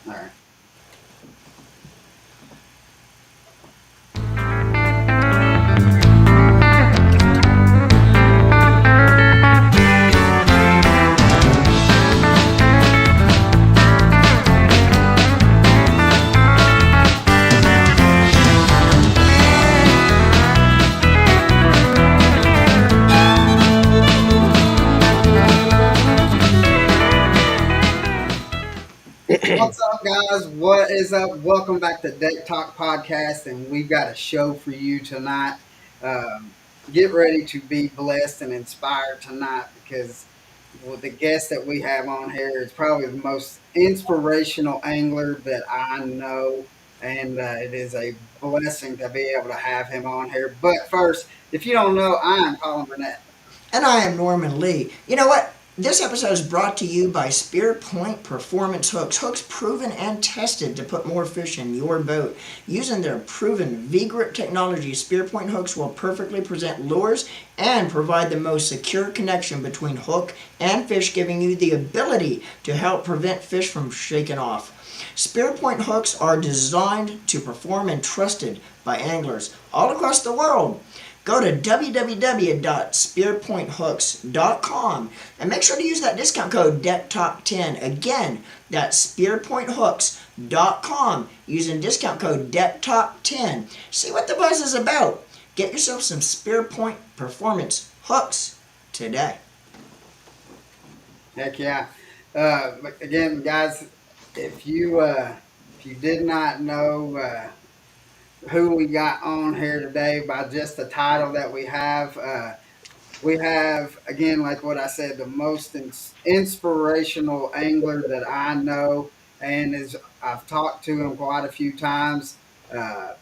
All right. What's up, guys? What is up? Welcome back to Deck Talk Podcast, and we've got a show for you tonight. Um, get ready to be blessed and inspired tonight because the guest that we have on here is probably the most inspirational angler that I know, and it is a blessing to be able to have him on here. But first, if you don't know, I am Colin Burnett. And I am Norman Lee. You know what? This episode is brought to you by Spear Point Performance Hooks. Hooks proven and tested to put more fish in your boat. Using their proven V-grip technology, Spear Point hooks will perfectly present lures and provide the most secure connection between hook and fish, giving you the ability to help prevent fish from shaking off. Spear Point hooks are designed to perform and trusted by anglers all across the world. Go to www.spearpointhooks.com and make sure to use that discount code DECTALK10. Again, that's spearpointhooks.com using discount code DECTALK10. See what the buzz is about. Get yourself some Spearpoint Performance hooks today. Heck yeah! Again, guys, if you did not know who we got on here today by just the title that we have again, like what I said, the most inspirational angler that I know, and is I've talked to him quite a few times. Uh,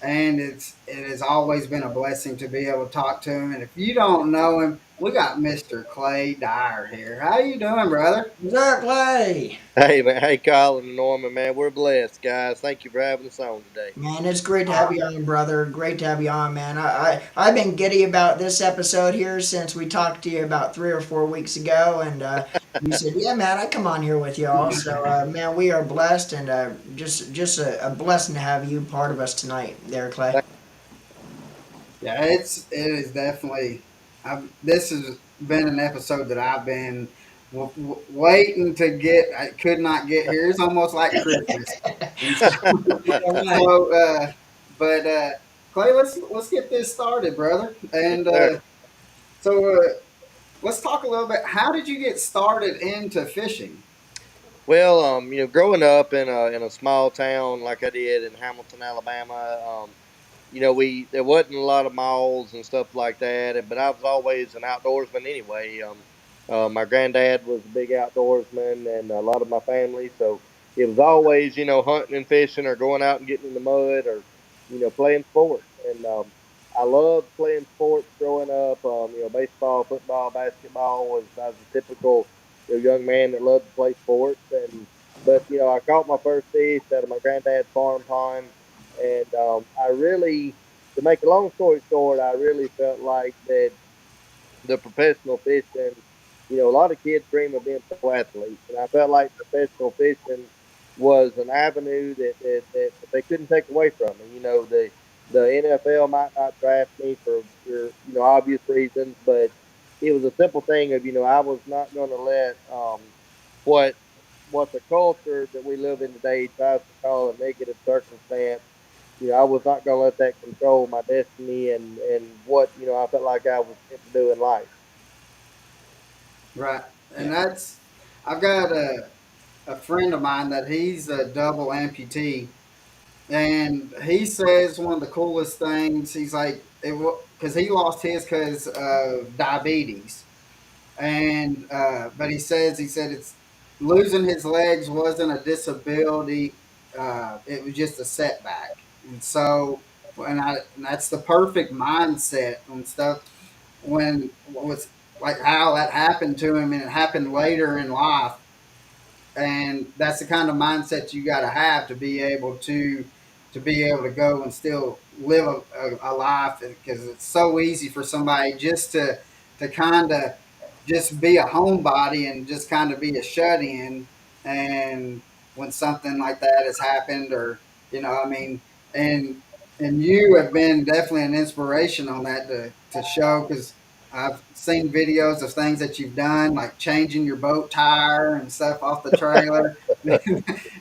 and it has always been a blessing to be able to talk to him. And if you don't know him, we got Mr. Clay Dyer here. How you doing, brother? What's up, Clay? Hey man, hey Colin and Norman, man, we're blessed, guys. Thank you for having us on today. Man, it's great to have you on, brother. Great to have you on, man. I've been giddy about this episode here since we talked to you about 3 or 4 weeks ago, and you said, "Yeah, man, I come on here with y'all." So, man, we are blessed, and just a blessing to have you part of us tonight, there, Clay. Yeah, it is definitely. This has been an episode that I've been waiting to get. I could not get here. It's almost like Christmas. And so, All right. so but Clay, let's get this started, brother. Yes, And sir. let's talk a little bit. How did you get started into fishing? Well, growing up in a small town like I did in Hamilton, Alabama, we there wasn't a lot of malls and stuff like that, but I was always an outdoorsman anyway. My granddad was a big outdoorsman, and a lot of my family, so it was always hunting and fishing or going out and getting in the mud or playing sports. And I loved playing sports growing up. Baseball, football, basketball I was a typical young man that loved to play sports. But I caught my first fish out of my granddad's farm pond, and I really, to make a long story short, I really felt like that the professional fishing, a lot of kids dream of being pro athletes, and I felt like professional fishing was an avenue that they couldn't take away from me. The NFL might not draft me for obvious reasons, but it was a simple thing of I was not going to let what what the culture that we live in today tries to call a negative circumstance. I was not going to let that control my destiny and what I felt like I was meant to do in life. Right, Yeah. and that's I've got a friend of mine that he's a double amputee. And he says one of the coolest things. He's like, because he lost his because of diabetes, and but he said it's losing his legs wasn't a disability. It was just a setback, and so and that's the perfect mindset and stuff. When was like how that happened to him, and it happened later in life, and that's the kind of mindset you got to have to be able to go and still live a life, because it's so easy for somebody just to kind of just be a homebody and just kind of be a shut in, and when something like that has happened, or I mean, and you have been definitely an inspiration on that to show, because I've seen videos of things that you've done, like changing your boat tire and stuff off the trailer,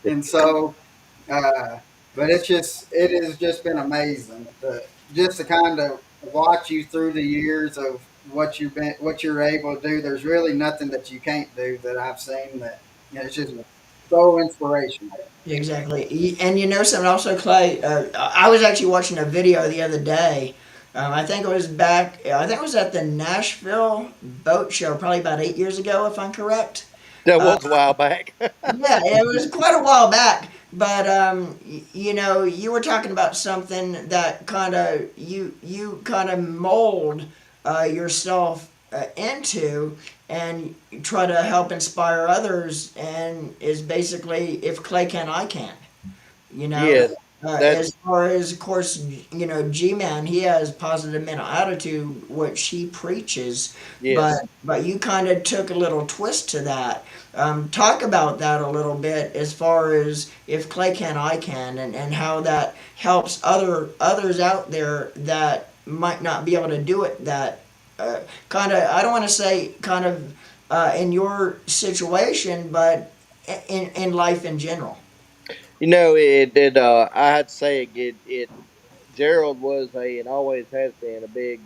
and so. Uh, but it has just been amazing just to kind of watch you through the years of what you're able to do. There's really nothing that you can't do that I've seen that it's just so inspirational. Exactly. And you know something also, Clay? I was actually watching a video the other day. I think it was I think it was at the Nashville Boat Show, probably about 8 years ago, if I'm correct. That Uh, was a while back. yeah, it was quite a while back. But you know, you were talking about something that kind of you kind of mold yourself into, and try to help inspire others. And is basically, if Clay can, I can. You know, Yes, that as far as, of course, you know, G-Man, he has positive mental attitude, which he preaches, yes. but you kind of took a little twist to that. Talk about that a little bit, as far as if Clay can, I can, and how that helps others out there that might not be able to do it. That kind of, I don't want to say kind of in your situation, but in life in general. I had to say it Gerald was a and always has been a big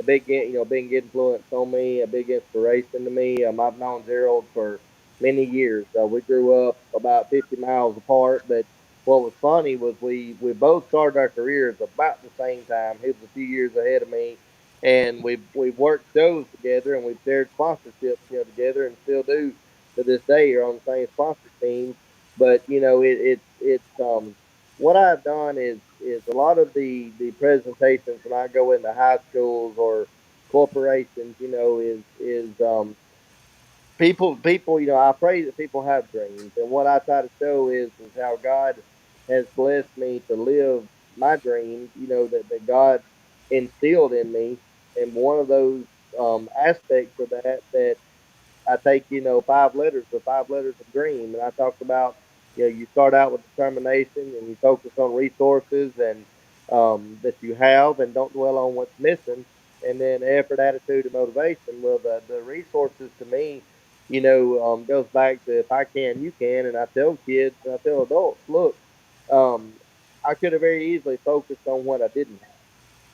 big influence on me, a big inspiration to me. I've known Gerald for many years. We grew up about 50 miles apart, but what was funny was we both started our careers about the same time. He was a few years ahead of me, and we've worked shows together, and we've shared sponsorships together, and still do to this day. You're on the same sponsor team, but it's what I've done is a lot of the presentations when I go into high schools or corporations, people, I pray that people have dreams, and what I try to show is how God has blessed me to live my dreams, that God instilled in me, and one of those aspects of that I take, 5 letters, the 5 letters of dream. And I talked about, you start out with determination and you focus on resources and that you have and don't dwell on what's missing. And then effort, attitude, and motivation. Well, the resources to me, goes back to if I can, you can. And I tell kids and I tell adults, look, um, I could have very easily focused on what I didn't have,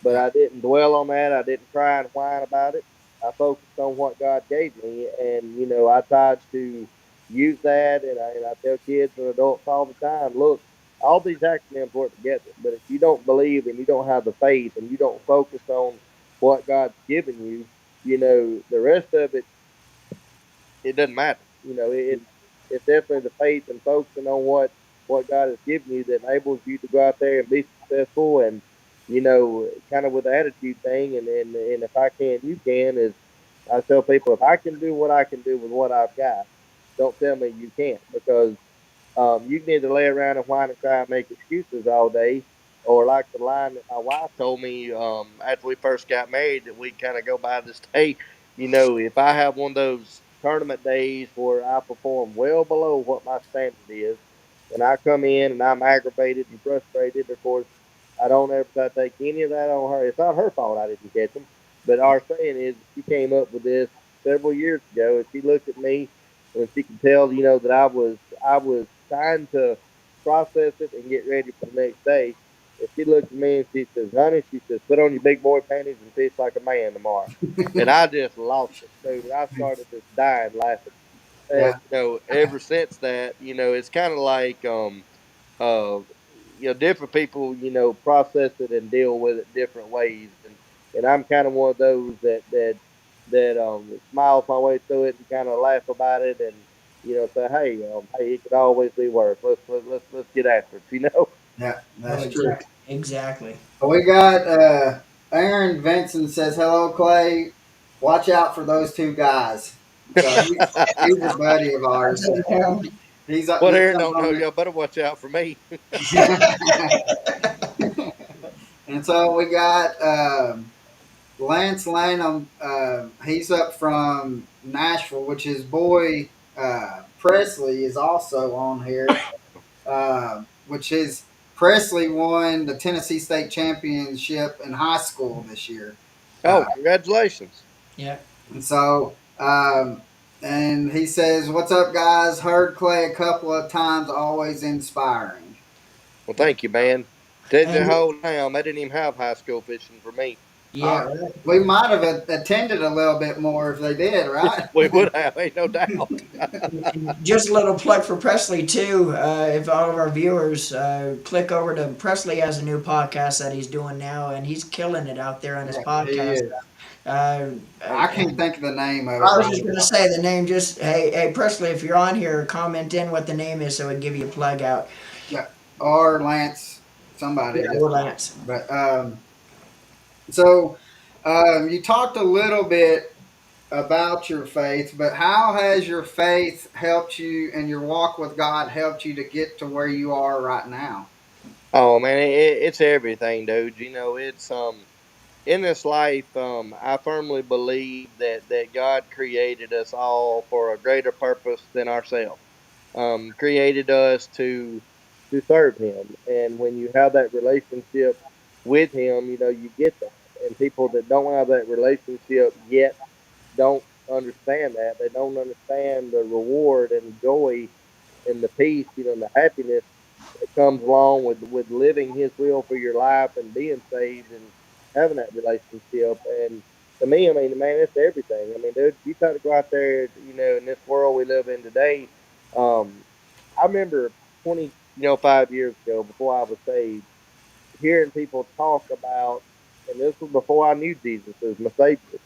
but Yeah. I didn't dwell on that. I didn't cry and whine about it. I focused on what God gave me, and I tried to use that. And I tell kids and adults all the time, look, all these acronyms work together. But if you don't believe and you don't have the faith and you don't focus on what God's given you, the rest of it doesn't matter. It's definitely the faith and focusing on what God has given you that enables you to go out there and be successful. And kind of with the attitude thing. And if I can, you can. Is I tell people, if I can do what I can do with what I've got, don't tell me you can't, because you can either lay around and whine and cry and make excuses all day, or like the line that my wife told me after we first got married, that we kind of go by this day. If I have one of those tournament days where I perform well below what my standard is, and I come in and I'm aggravated and frustrated, of course, I don't ever try to take any of that on her. It's not her fault I didn't catch them, but our saying is she came up with this several years ago, and she looked at me when she could tell, that I was trying to process it and get ready for the next day. And she looked at me and she says, "Honey," she says, "put on your big boy panties and fish like a man tomorrow." And I just lost it, dude. And I started just dying laughing. And Yeah. ever since that, it's kind of like uh, different people, process it and deal with it different ways. And I'm kind of one of those that smiles my way through it and kind of laugh about it, and say, hey, it could always be worse. Let's get after it, Yeah, Oh, that's true. exactly. Exactly. We got Aaron Vincent says, "Hello, Clay. Watch out for those two guys." So he's a buddy of That's ours. it, man. What He's Aaron up don't know, on y'all better watch out for me. it. And so we got Lance Lanham. He's up from Nashville, which his boy Presley is also on here, which is Presley won the Tennessee State Championship in high school this year. Uh, Oh, congratulations. Yeah. and so, and he says, "What's up, guys? Heard Clay a couple of times. Always inspiring." Well, thank you, man. Did the And whole time, I didn't even have high school fishing for me. yeah, Uh, right. we might have attended a little bit more if they did, right? We would have, ain't no doubt. And just a little plug for Presley too. If all of our viewers click over to Presley has a new podcast that he's doing now, and he's killing it out there on his Yeah, he podcast. is. Uh, I can't and think of the name of it I was right just gonna now. say the name. Just hey Presley, if you're on here, comment in what the name is so it'd give you a plug out. Yeah, or Lance, somebody. Yeah, or Lance. But so you talked a little bit about your faith, but how has your faith helped you and your walk with God helped you to get to where you are right now? Oh man, it's everything, dude. It's in this life. I firmly believe that God created us all for a greater purpose than ourselves. Created us to serve Him, and when you have that relationship with Him, you get that. And people that don't have that relationship yet don't understand that. They don't understand the reward and joy and the peace, and the happiness that comes along with living His will for your life and being saved and having that relationship. And to me, I mean, man, it's everything. I mean, dude, you try to go out there, in this world we live in today. Um, I remember 5 years ago, before I was saved, hearing people talk about, and this was before I knew Jesus as my Savior,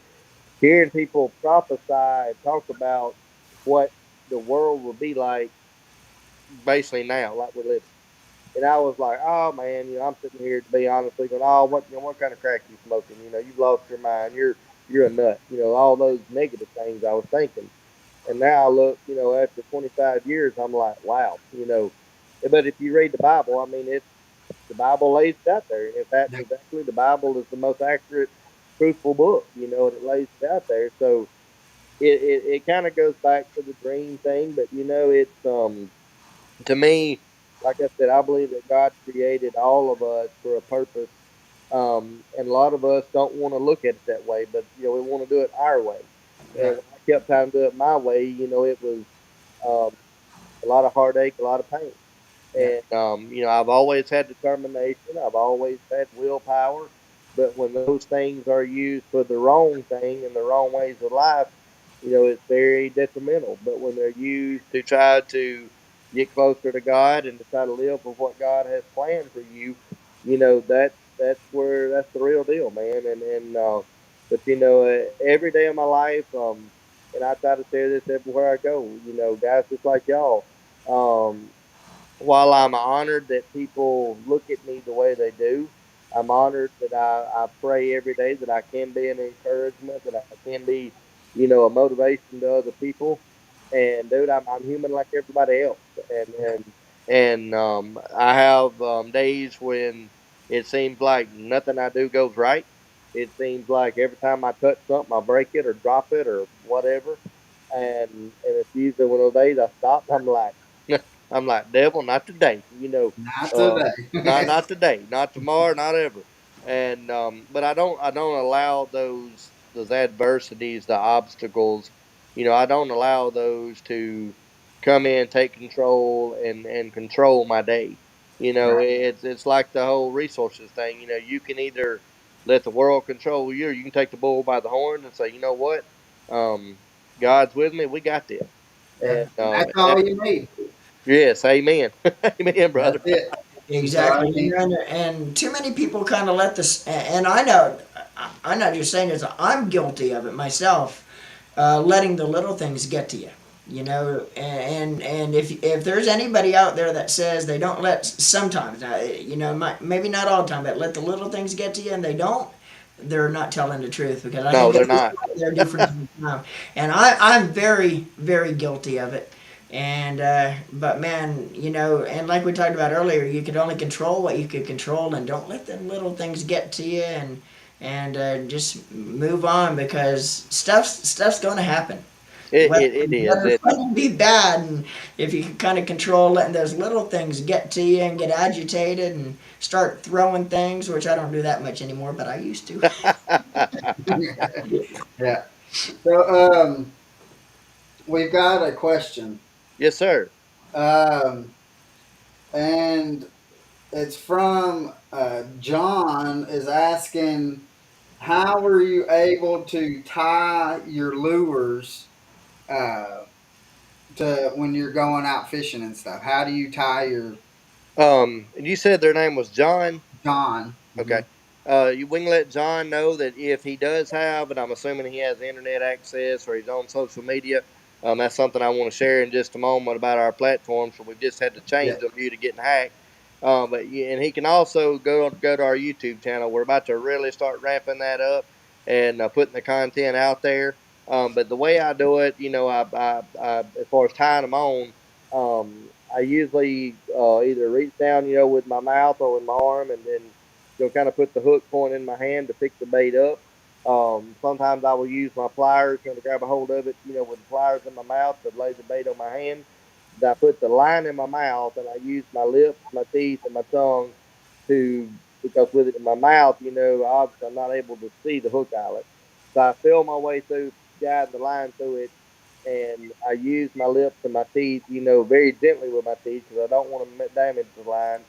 hearing people prophesy and talk about what the world would be like basically now, like we're living. And I was like, oh man, I'm sitting here to be honest with you, oh, what kind of crack you smoking? You've lost your mind. You're a nut. All those negative things I was thinking. And now I look, after 25 years, I'm like, wow. But if you read the Bible, I mean, the Bible lays it out there. In fact, Yeah, exactly, the Bible is the most accurate, truthful book. And it lays it out there. So it kind of goes back to the dream thing, but it's to me, like I said, I believe that God created all of us for a purpose. And a lot of us don't want to look at it that way, but we want to do it our way. yeah, And when I kept trying to do it my way, it was um, a lot of heartache, a lot of pain. yeah, And I've always had determination. I've always had willpower. But when those things are used for the wrong thing and the wrong ways of life, it's very detrimental. But when they're used to try to get closer to God and to try to live with what God has planned for you, that's the real deal, man. But every day of my life, and I try to share this everywhere I go. Guys just like y'all. Um, while I'm honored that people look at me the way they do, I'm honored that I pray every day that I can be an encouragement, that I can be, a motivation to other people. And dude, I'm human like everybody else. And I have days when it seems like nothing I do goes right. It seems like every time I touch something, I break it or drop it or whatever. And it's usually one of those days I stop. I'm like, I'm like, devil, not today. not Uh, not today. not today, not tomorrow, not ever. And but I don't allow those adversities, the obstacles. I don't allow those to come in, take control, and control my day. Right. It's like the whole resources thing. You can either let the world control you, or you can take the bull by the horn and say, you know what, um, God's with me. We got this. Yeah, And and that's that all you need. yes, amen, amen, That's brother. it. And so I Exactly, mean, and too many people kind of let this. And I know, I'm not just saying this. I'm guilty of it myself, letting the little things get to you. And if there's anybody out there that says they don't let sometimes, maybe not all the time, but let the little things get to you, and they don't, they're not telling the truth because I can No, get they're not. there different times. And I'm very very guilty of it. And but man, and like we talked about earlier, you could only control what you could control, and don't let the little things get to you, and just move on because stuff's going to happen. Weather It is. weather's going to be bad, and if you can kind of control letting those little things get to you and get agitated and start throwing things, which I don't do that much anymore, but I used to. Yeah. So we've got a question. Yes, sir. Um, and it's from John is asking, how were you able to tie your lures uh, to when you're going out fishing and stuff? How do you tie your You said their name was John. John? Okay. We can let John know that if he does have, and I'm assuming he has internet access or he's on social media, that's something I want to share in just a moment about our platform. So we've just had to Yeah. change them due to getting hacked. And he can also go to our YouTube channel. We're about to really start ramping that up and putting the content out there. But the way I do it, as far as tying them on, I usually either reach down, with my mouth or with my arm, and then kind of put the hook point in my hand to pick the bait up. Sometimes I will use my pliers, to grab a hold of it, with the pliers in my mouth to lay the bait on my hand. I put the line in my mouth and I use my lips, my teeth, and my tongue to, because with it in my mouth, obviously I'm not able to see the hook eyelet. So I feel my way through, guide the line through it, and I use my lips and my teeth, very gently with my teeth because I don't want to damage the line.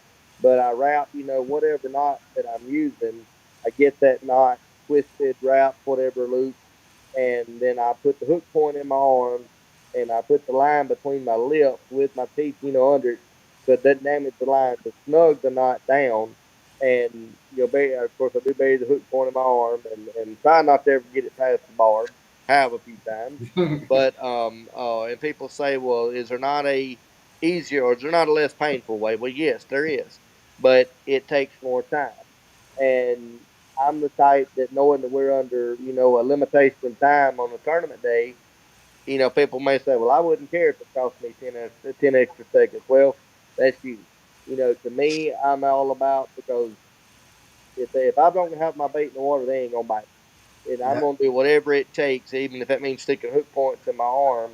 But I wrap, whatever knot that I'm using, I get that knot twisted, wrapped, whatever loop, and then I put the hook point in my arm, and I put the line between my lips with my teeth, under it, so it doesn't damage the line to snug the knot down. And of course, I do bury the hook point in my arm, and try not to ever get it past the barb. Have a few times, but and people say, well, is there not a easier or is there not a less painful way? Well, yes, there is, but it takes more time. And I'm the type that, knowing that we're under, a limitation of time on a tournament day, people may say, well, I wouldn't care if it cost me 10 extra seconds. Well, that's you. To me, I'm all about, because if I don't have my bait in the water, they ain't gonna bite me. And I'm Yeah. gonna do whatever it takes, even if that means sticking hook points in my arm,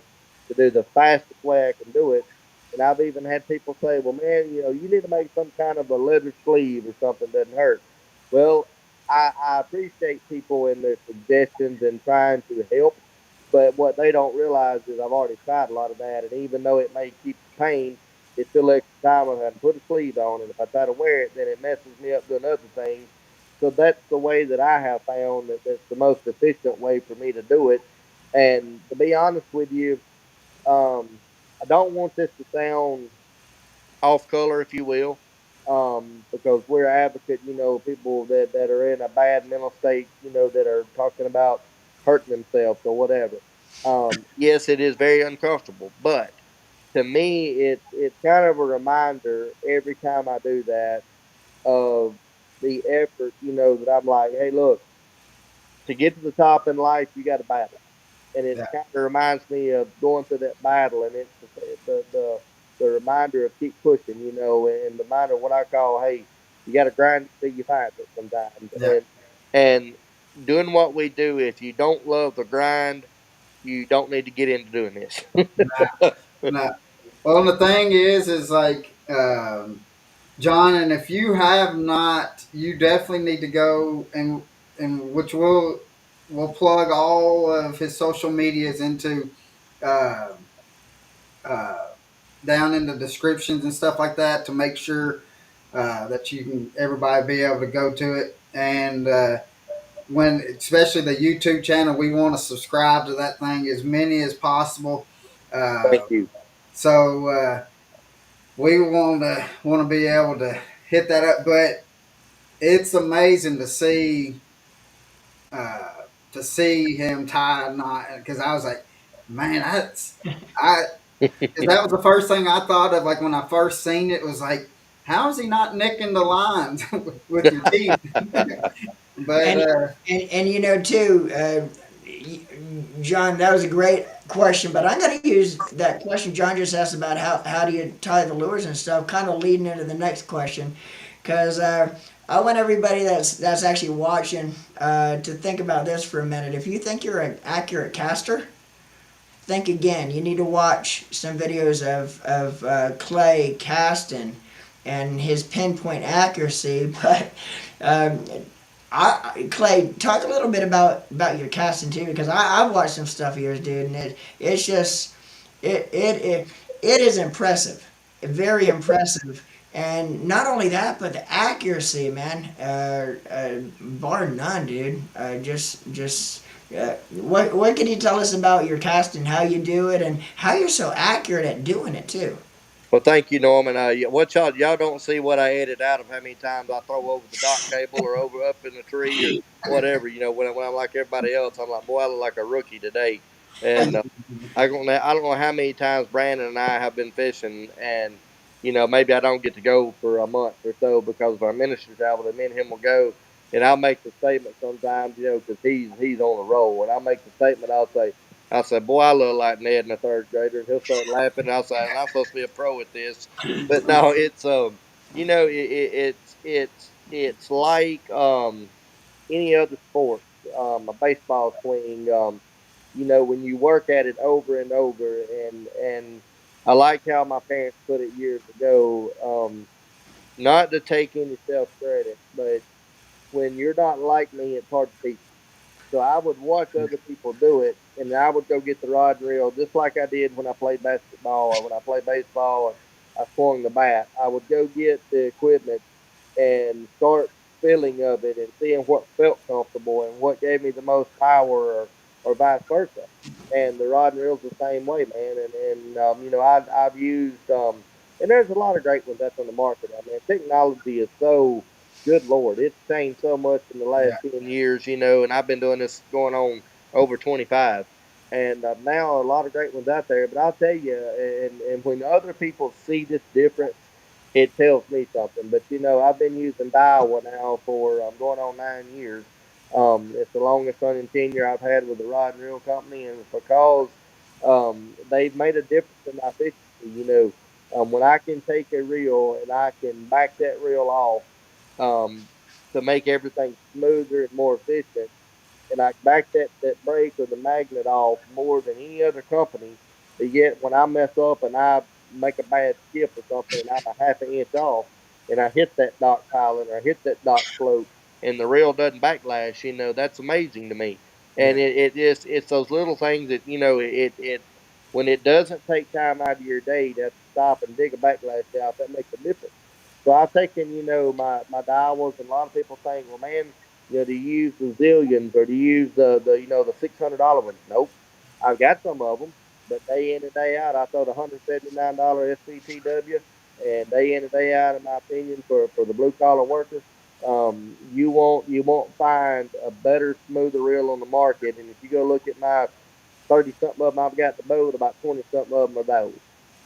to do the fastest way I can do it. And I've even had people say, "Well, man, you need to make some kind of a leather sleeve or something, doesn't hurt." Well, I appreciate people and their suggestions and trying to help, but what they don't realize is I've already tried a lot of that, and even though it may keep the pain, it's still extra time I had to put a sleeve on, and if I try to wear it, then it messes me up doing other things. So that's the way that I have found that's the most efficient way for me to do it. And to be honest with you, I don't want this to sound off color, if you will, because we're advocate, people that are in a bad mental state, that are talking about hurting themselves or whatever. Yes, it is very uncomfortable, but to me, it's kind of a reminder every time I do that of the effort, that I'm like, hey, look, to get to the top in life, you got to battle, and it Yeah. kind of reminds me of going through that battle, and it's the reminder of keep pushing, and the reminder of what I call, hey, you got to grind it till you find it sometimes, Yeah. and doing what we do. If you don't love the grind, you don't need to get into doing this. Nah, nah. Well, the thing is like John, and if you have not, you definitely need to go and which will plug all of his social medias into uh, uh, down in the descriptions and stuff like that to make sure that you can everybody be able to go to it. And when especially the YouTube channel, we want to subscribe to that thing as many as possible. Thank Uh, you. so we want to be able to hit that up, but it's amazing uh, to see him tie a knot because I was like, man, I because that was the first thing I thought of. Like when I first seen it, was like, how is he not nicking the lines with your teeth? but And and too, John, that was a great question. But I'm going to use that question John just asked about how do you tie the lures and stuff, kind of leading into the next question, because I want everybody that's actually watching to think about this for a minute. If you think you're an accurate caster, think again. You need to watch some videos of Clay casting and his pinpoint accuracy. But um, Clay, talk a little bit about your casting too, because I've watched some stuff of yours, dude, and it's just it is impressive, very impressive. And not only that, but the accuracy, man, bar none, dude. What can you tell us about your casting, how you do it, and how you're so accurate at doing it too? Well, thank you, Norman. What y'all don't see what I edit out of how many times I throw over the dock cable or over up in a tree or whatever. When I'm like everybody else, I'm like, boy, I look like a rookie today. And I don't know how many times Brandon and I have been fishing, and maybe I don't get to go for a month or so because of our ministry travel. And me and him will go, and I'll make the statement sometimes, because he's on a roll, and I'll make the statement. I'll say, boy, I look like Ned in the third grader, and he'll start laughing. And I'll say, and I'm supposed to be a pro at this, but no, it's it's like any other sport, a baseball swing. When you work at it over and over, and I like how my parents put it years ago. Not to take any self credit, but when you're not like me, it's hard to beat. So I would watch other people do it, and I would go get the rod and reel, just like I did when I played basketball or when I played baseball and I swung the bat. I would go get the equipment and start feeling of it and seeing what felt comfortable and what gave me the most power, or vice versa. And the rod and reel's the same way, man. And I've used and there's a lot of great ones that's on the market. I mean, technology is so good lord, it's changed so much in the last Yeah, 10 years, and I've been doing this going on over 25. And now a lot of great ones out there, but I'll tell you, and when other people see this difference, it tells me something. But I've been using Daiwa now for going on 9 years. It's the longest running tenure I've had with the rod and reel company, and it's because they've made a difference in my efficiency. When I can take a reel and I can back that reel off um, to make everything smoother and more efficient, and I back that brake or the magnet off more than any other company. But yet, when I mess up and I make a bad skip or something, and I'm a half an inch off, and I hit that dock piling or I hit that dock float, and the rail doesn't backlash, that's amazing to me. yeah, And it's those little things that it when it doesn't take time out of your day to stop and dig a backlash out, that makes a difference. So I've taken, my Daiwas, and a lot of people think, well, man, do you use the zillions or do you use the $600 ones? Nope. I've got some of them, but day in and day out, I throw the $179 SCTW, and day in and day out, in my opinion, for the blue collar worker, you won't find a better, smoother reel on the market. And if you go look at my 30 something of them I've got the boat, about 20 something of them are those.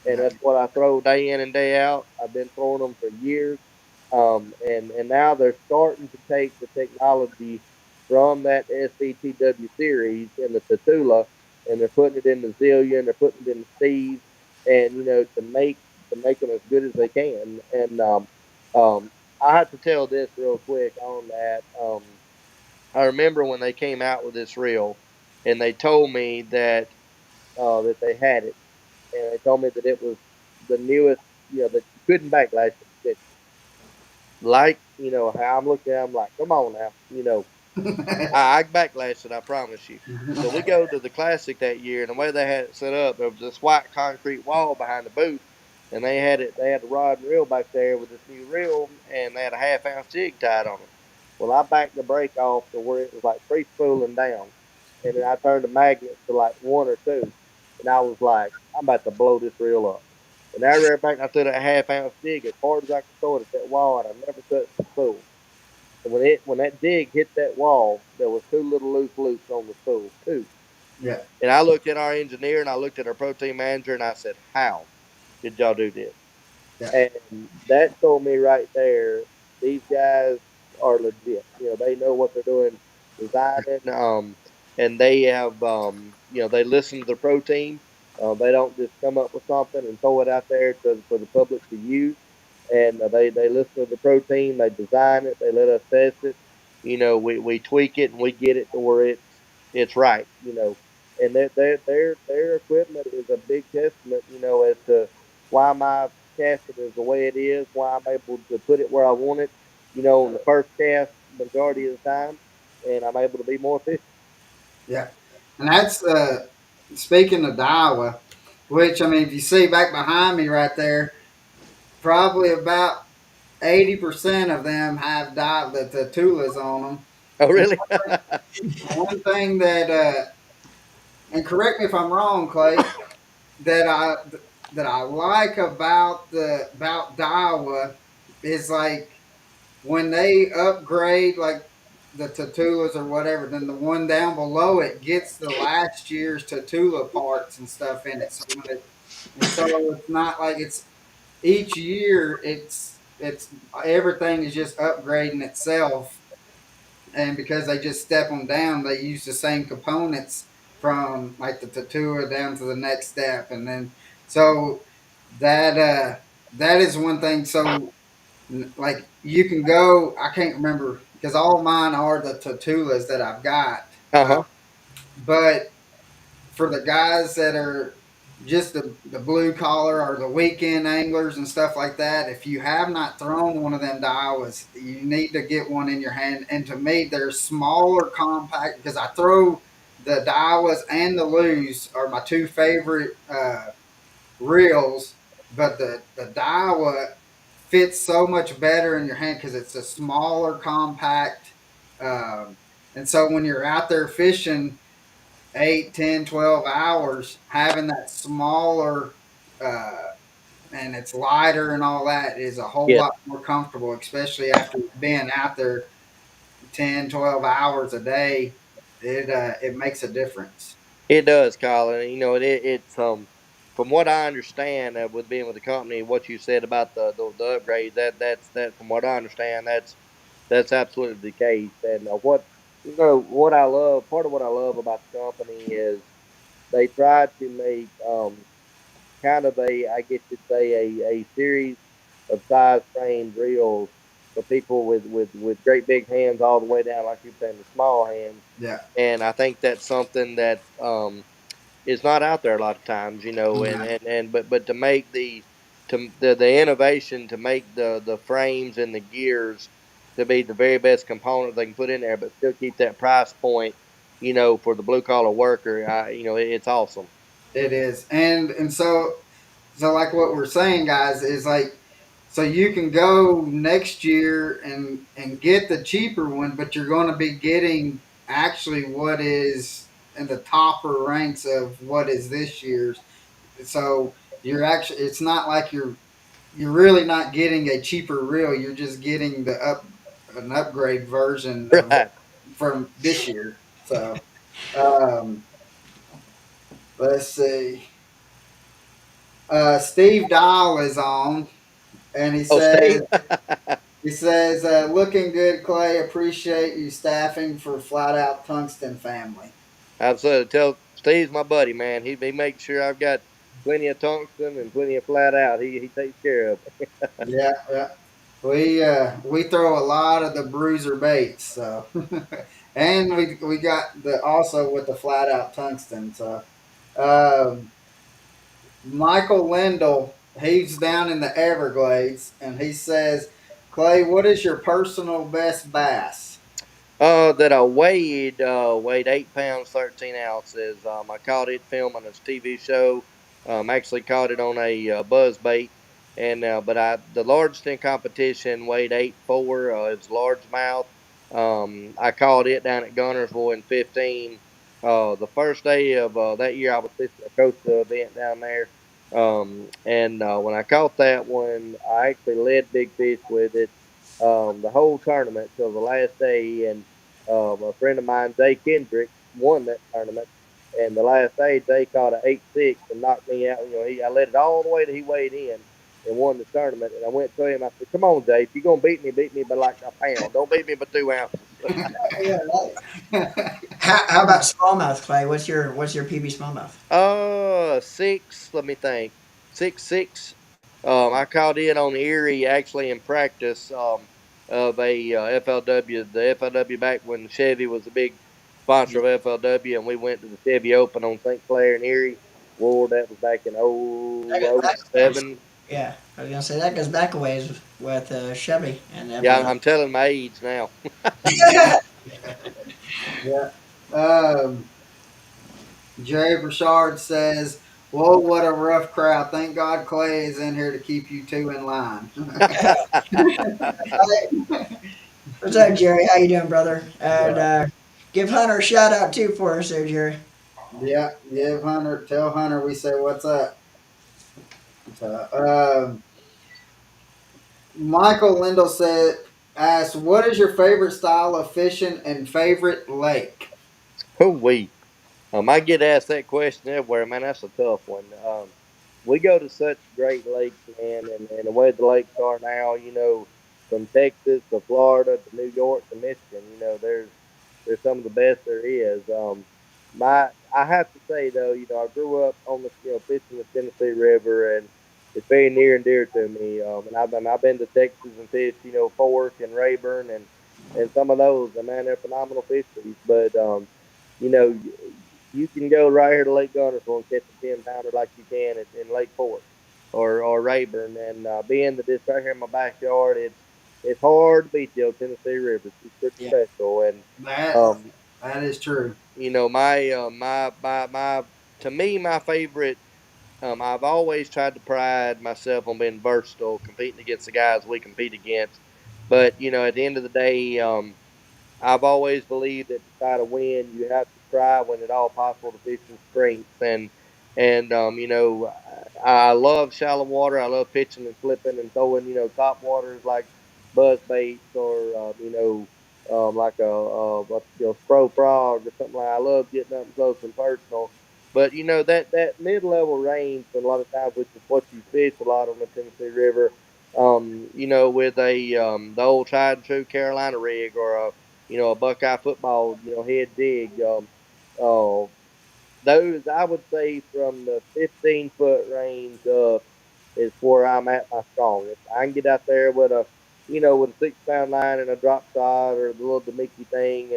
And yeah, that's what I throw day in and day out. I've been throwing them for years. And now they're starting to take the technology from that SCTW series and the Tatula, and they're putting it in the Zillion, they're putting it in the Steves, and to make them as good as they can. And I have to tell this real quick on that. I remember when they came out with this reel, and they told me that they had it, and they told me that it was the newest, that you couldn't backlash it. Like, how I'm looking at, I'm like, come on now, I backlashed it, I promise you. So we go to the classic that year, and the way they had it set up, there was this white concrete wall behind the booth, and they had the rod and reel back there with this new reel, and they had a half-ounce jig tied on it. Well, I backed the brake off to where it was like free spooling down, and then I turned the magnet to like 1 or 2, and I was like, I'm about to blow this reel up. And I ran back and I threw that half-ounce jig as hard as I could throw it at that wall, and I never touched the spool. And when that dig hit that wall, there was two little loose loops on the spool, two. yeah, And I looked at our engineer and I looked at our protein manager and I said, "How did y'all do this?" yeah, And that told me right there, these guys are legit. They know what they're doing, designing. And they have, they listen to the pro team. They don't just come up with something and throw it out there for the public to use. And they listen to the pro team. They design it. They let us test it. We tweak it and we get it to where it's right. and their equipment is a big testament, as to why my casting is the way it is, why I'm able to put it where I want it, on the first cast majority of the time, and I'm able to be more efficient. Yeah, and that's speaking of Iowa, which I mean, if you see back behind me right there, probably about 80% of them have the tulas on them. Oh, And really? one thing that, and correct me if I'm wrong, Clay, that I like about Daiwa is like when they upgrade like the Tatulas or whatever, then the one down below it gets the last year's Tatula parts and stuff in it. And so it's not like it's each year it's everything is just upgrading itself, and because they just step them down, they use the same components from like the Tatua down to the next step, and then so that that is one thing. So like you can go, I can't remember because all mine are the Tatulas that I've got, Uh huh. but for the guys that are just the blue collar or the weekend anglers and stuff like that, if you have not thrown one of them Daiwas, you need to get one in your hand. And to me, they're smaller, compact because I throw the Daiwas and the Lus are my two favorite reels, but the Daiwa fits so much better in your hand because it's a smaller, compact. Um, and so when you're out there fishing, 8, 10, 12 hours, having that smaller uh, and it's lighter and all that is a whole Yes. lot more comfortable, especially after being out there 10, 12 hours a day. It makes a difference. It does, Colin. And, it's from what I understand, with being with the company, what you said about the upgrades, that from what I understand, that's absolutely the case. And what I love, part of what I love about the company is they try to make kind of I guess you'd say, a series of size framed reels for people with great big hands all the way down, like you're saying, the small hands. Yeah. And I think that's something that is not out there a lot of times, Yeah. but to make the innovation to make the frames and the gears to be the very best component they can put in there, but still keep that price point, for the blue collar worker. It's awesome. It is. And so like what we're saying, guys, is like so you can go next year and get the cheaper one, but you're going to be getting actually what is in the topper ranks of what is this year's. So you're actually it's not like you're really not getting a cheaper reel. You're just getting the an upgrade version of Right. from this year. So um, let's see. Steve Dahl is on, and Oh, Steve. he says, looking good, Clay. Appreciate you staffing for Flat Out Tungsten Family. Absolutely. Tell Steve's my buddy, man. He makes sure I've got plenty of tungsten and plenty of flat out. He takes care of it. Yeah, yeah. We throw a lot of the bruiser baits, so and we got the also with the Flat Out Tungsten. So um, Michael Lindell, he's down in the Everglades, and he says, Clay, what is your personal best bass? That I weighed 8 pounds 13 ounces. I caught it filming a TV show. Actually caught it on a buzz bait, and but I the largest in competition weighed 8.4. It's largemouth. I caught it down at Gunnersville in 15. The first day of that year, I was fishing a coastal event down there. And when I caught that one, I actually led big fish with it the whole tournament till the last day. And a friend of mine, Jay Kendrick, won that tournament. And the last day, Jay caught an 8.6 and knocked me out. I led it all the way till he weighed in and won the tournament. And I went to him. I said, "Come on, Jay, if you're gonna beat me by like a pound. Don't beat me by 2 ounces." Yeah, right. How about smallmouth, Clay? What's your PB smallmouth? Six. Let me think. 6.6. I caught it on Erie actually in practice. Of a FLW, the FLW back when Chevy was a big sponsor of FLW, and we went to the Chevy Open on St. Clair and Erie. Lord, that was back in That goes, 07. yeah, I was gonna say that goes back a ways with Chevy and Yeah, FLW. I'm telling my age now. Yeah. Um, Jay Burchard says, "Whoa, what a rough crowd! Thank God Clay is in here to keep you two in line." What's up, Jerry? How you doing, brother? And Yeah, give Hunter a shout out too for us there, Jerry. yeah. Give Hunter, tell Hunter we say what's up. So, Michael Lindell asked, "What is your favorite style of fishing and favorite lake?" Oh, we. I get asked that question everywhere, man. That's a tough one. We go to such great lakes, man, and the way the lakes are now, from Texas to Florida to New York to Michigan, there's some of the best there is. I have to say though, I grew up on the fishing the Tennessee River, and it's very near and dear to me. And I've been to Texas and fished, Fork and Rayburn and some of those, and man, they're phenomenal fisheries. But you know, you can go right here to Lake Guntersville and catch a 10 pounder like you can in Lake Fork or Rayburn. And being that it's right here in my backyard, it's hard to beat the old Tennessee River. It's pretty Yeah, special. And That um, that is true. my to me my favorite. I've always tried to pride myself on being versatile, competing against the guys we compete against. But at the end of the day, I've always believed that to try to win, you have to try when at all possible to fish in strengths. I love shallow water. I love pitching and flipping and throwing, top waters like buzz baits or, like spro frog or something like that. I love getting up close and personal. But, that mid level range, and a lot of times, which is what you fish a lot on the Tennessee River, with the old tried and true Carolina rig or a Buckeye football, head jig. Uh, those I would say from the 15-foot range up is where I'm at my strongest. I can get out there with a 6 pound line and a drop shot or the little Demiki thing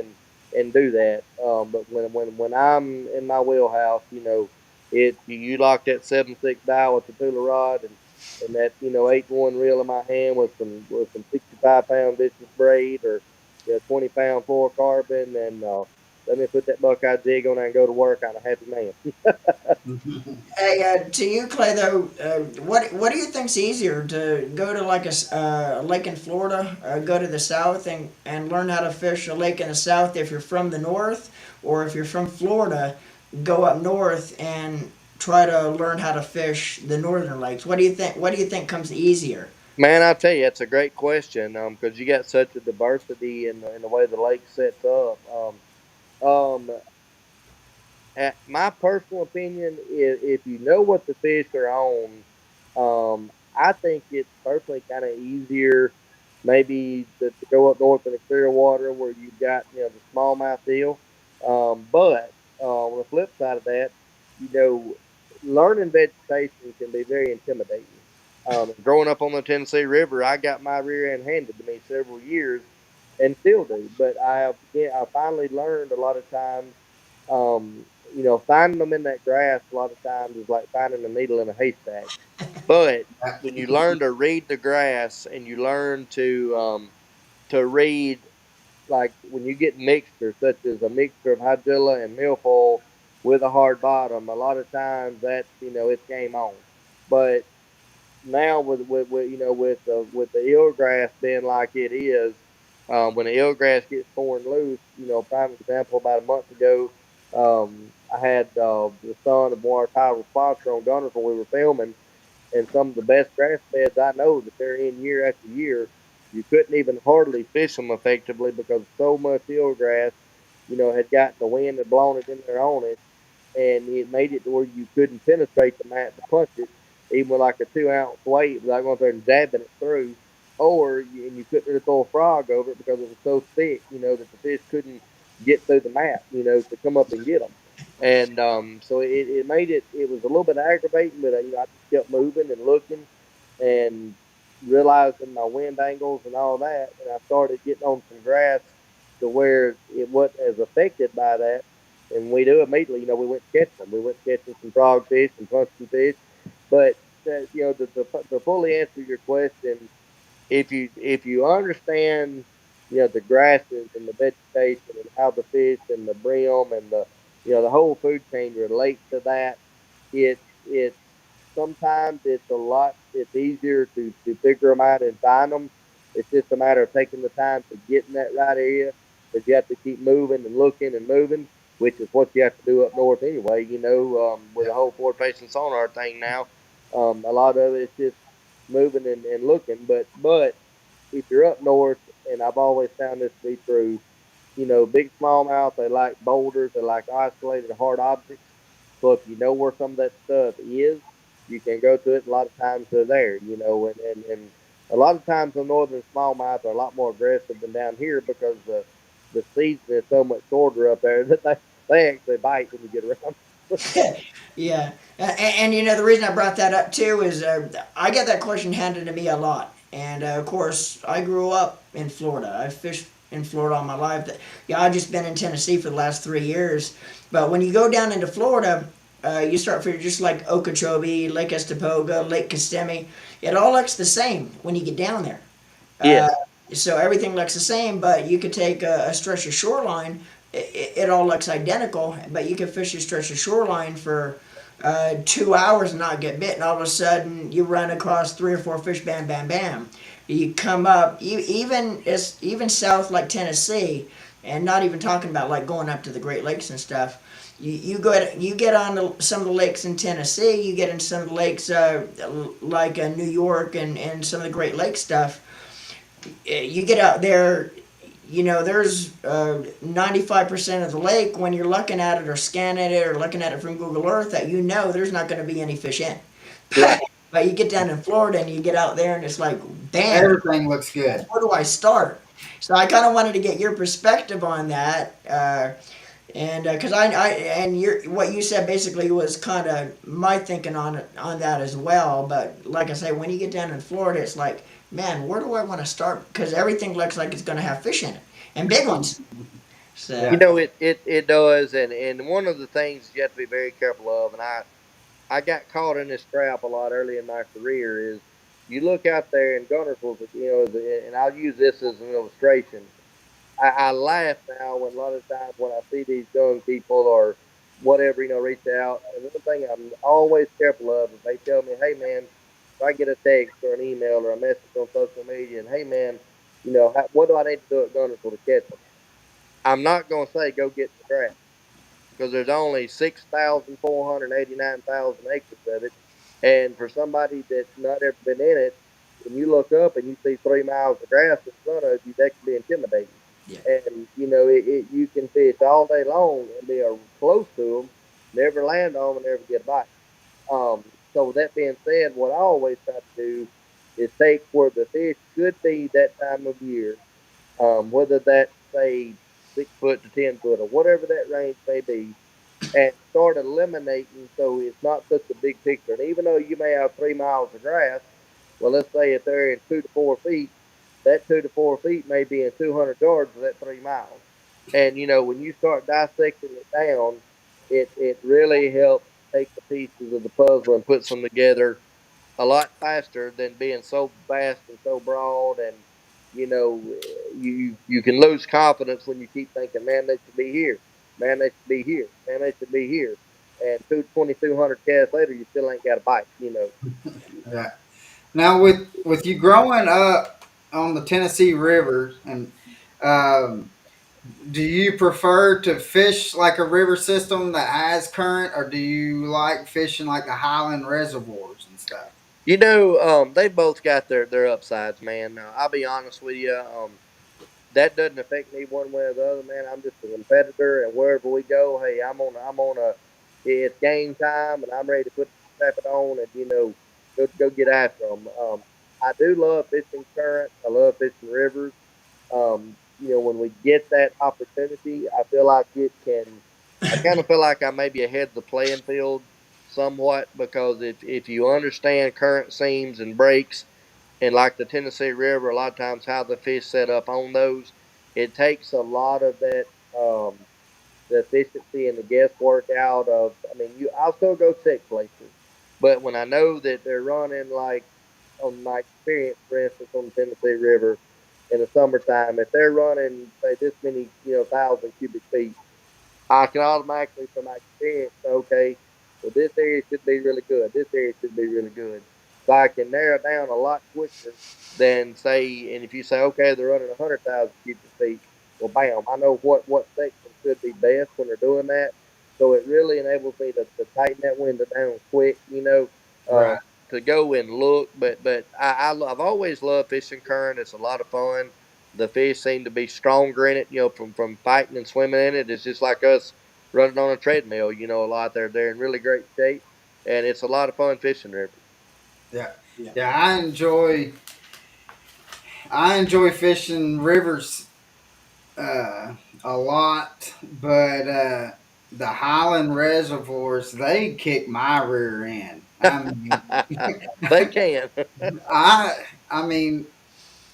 and do that. But when I'm in my wheelhouse, you lock that 7/6 dial with the Tula rod and that 8-1 reel in my hand with some 65-pound vicious braid or 20-pound fluorocarbon and let me put that Buckeye jig on there and go to work. I'm a happy man. Hey, to you, Clay, though, what do you think's easier to go to like a lake in Florida, go to the south and learn how to fish a lake in the south if you're from the north, or if you're from Florida, go up north and try to learn how to fish the northern lakes? What do you think? What do you think comes easier? Man, I tell you, that's a great question. Because you got such a diversity in the way the lake sets up. Um, my personal opinion is if you know what the fish are on, I think it's personally kind of easier maybe to go up north in the clear water where you've got the smallmouth deal. But on the flip side of that, you know, learning vegetation can be very intimidating. Growing up on the Tennessee River, I got my rear end handed to me several years and still do. But I finally learned a lot of times finding them in that grass a lot of times is like finding a needle in a haystack. But when you learn to read the grass and you learn to read, like when you get mixtures such as a mixture of hydrilla and milfoil with a hard bottom, a lot of times that's it's game on. But now with the eelgrass being like it is, when the eelgrass gets torn loose, prime example about a month ago, I had the son of one of our title sponsor on Gunners when we were filming, and some of the best grass beds I know that they're in year after year. You couldn't even hardly fish them effectively because so much eelgrass, had gotten the wind and blown it in there on it and it made it to where you couldn't penetrate the mat to punch it, even with like a 2 ounce weight without going there and jabbing it through. And you couldn't really throw a frog over it because it was so thick, that the fish couldn't get through the mat, to come up and get them. And so it made it was a little bit aggravating, but I just kept moving and looking and realizing my wind angles and all that. And I started getting on some grass to where it wasn't as affected by that. And we do immediately, we went catching them. We went catching some frogfish and punching fish. But to fully answer your question, if you understand the grasses and the vegetation and how the fish and the brim and the whole food chain relate to that, it sometimes it's easier to figure them out and find them. It's just a matter of taking the time to get in that right area, because you have to keep moving and looking and moving, which is what you have to do up north anyway. With the whole forward facing sonar thing now, a lot of it's just moving and looking. But if you're up north, and I've always found this to be true, big smallmouth, they like boulders, they like isolated hard objects. So if you know where some of that stuff is, you can go to it. A lot of times they're there, and a lot of times the northern smallmouth are a lot more aggressive than down here, because the season is so much shorter up there that they actually bite when you get around. Yeah, and the reason I brought that up too is I get that question handed to me a lot, and of course I grew up in Florida. I fished in Florida all my life. Yeah, I've just been in Tennessee for the last 3 years, but when you go down into Florida, you start fishing just like Okeechobee, Lake Estepoga, Lake Kissimmee. It all looks the same when you get down there. Uh, Yes, so everything looks the same, but you could take a stretch of shoreline. It all looks identical, but you could fish a stretch of shoreline for 2 hours and not get bit, and all of a sudden you run across 3 or 4 fish, bam, bam, bam. You come up, even south like Tennessee, and not even talking about like going up to the Great Lakes and stuff. You get on some of the lakes in Tennessee. You get into some of the lakes like New York and some of the Great Lakes stuff. You get out there, there's 95% of the lake when you're looking at it or scanning it or looking at it from Google Earth that there's not going to be any fish in. right. But you get down in Florida and you get out there and it's like, bam, Everything looks good. where do I start? So I kind of wanted to get your perspective on that. And because and what you said basically was kind of my thinking on that as well. But like I say, when you get down in Florida, it's like, man, where do I want to start? Because everything looks like it's going to have fish in it and big ones. So Yeah. It does, and one of the things you have to be very careful of, and I got caught in this trap a lot early in my career, is you look out there in Gunnersville, and I'll use this as an illustration. I laugh now when a lot of times when I see these young people or whatever, reach out. And one thing I'm always careful of, if they tell me, hey man, if I get a text or an email or a message on social media, and hey man, what do I need to do at Gunnersville to catch them? I'm not going to say go get in the trap, because there's only 6,489,000 acres of it. And for somebody that's not ever been in it, when you look up and you see 3 miles of grass in front of you, that can be intimidating. yeah. And you can fish all day long and be close to them, never land on them, and never get a bite. So with that being said, what I always try to do is take where the fish could be that time of year, whether that's say 6 foot to 10 foot or whatever that range may be, and start eliminating, so it's not such a big picture. And even though you may have 3 miles of grass, well, let's say if they're in 2 to 4 feet, that 2 to 4 feet may be in 200 yards of that 3 miles. And when you start dissecting it down, it really helps take the pieces of the puzzle and put them together a lot faster than being so vast and so broad. And you know you can lose confidence when you keep thinking, man, they should be here, man, they should be here, man, they should be here, and 2,200 casts later you still ain't got a bite. Yeah. Now, with you growing up on the Tennessee River, and um, do you prefer to fish like a river system that has current, or do you like fishing like the Highland reservoirs and stuff? They both got their upsides, man. I'll be honest with you. That doesn't affect me one way or the other, man. I'm just a competitor, and wherever we go, hey, I'm on a. It's game time, and I'm ready to strap it on, and go get after them. I do love fishing current. I love fishing rivers. When we get that opportunity, I feel like it can. I kind of feel like I may be ahead of the playing field somewhat, because if you understand current seams and breaks, and like the Tennessee River, a lot of times how the fish set up on those. it takes a lot of that the efficiency and the guesswork out of. I mean, I'll still go check places, but when I know that they're running like on my experience, for instance, on the Tennessee River in the summertime, if they're running say this many 1,000 cubic feet, I can automatically, from my experience, say, okay, well, this area should be really good. This area should be really good. So I can narrow down a lot quicker than say, and if you say, okay, they're running 100,000 cubic feet, well, bam, I know what section should be best when they're doing that. So it really enables me to tighten that window down quick, Right. to go and look. But I've always loved fishing current. It's a lot of fun. The fish seem to be stronger in it, from fighting and swimming in it. It's just like us running on a treadmill, a lot. They're in really great shape, and it's a lot of fun fishing rivers. Yeah. Yeah. Yeah. I enjoy fishing rivers uh, a lot, but the Highland reservoirs they kick my rear end. I mean, They can. I I mean,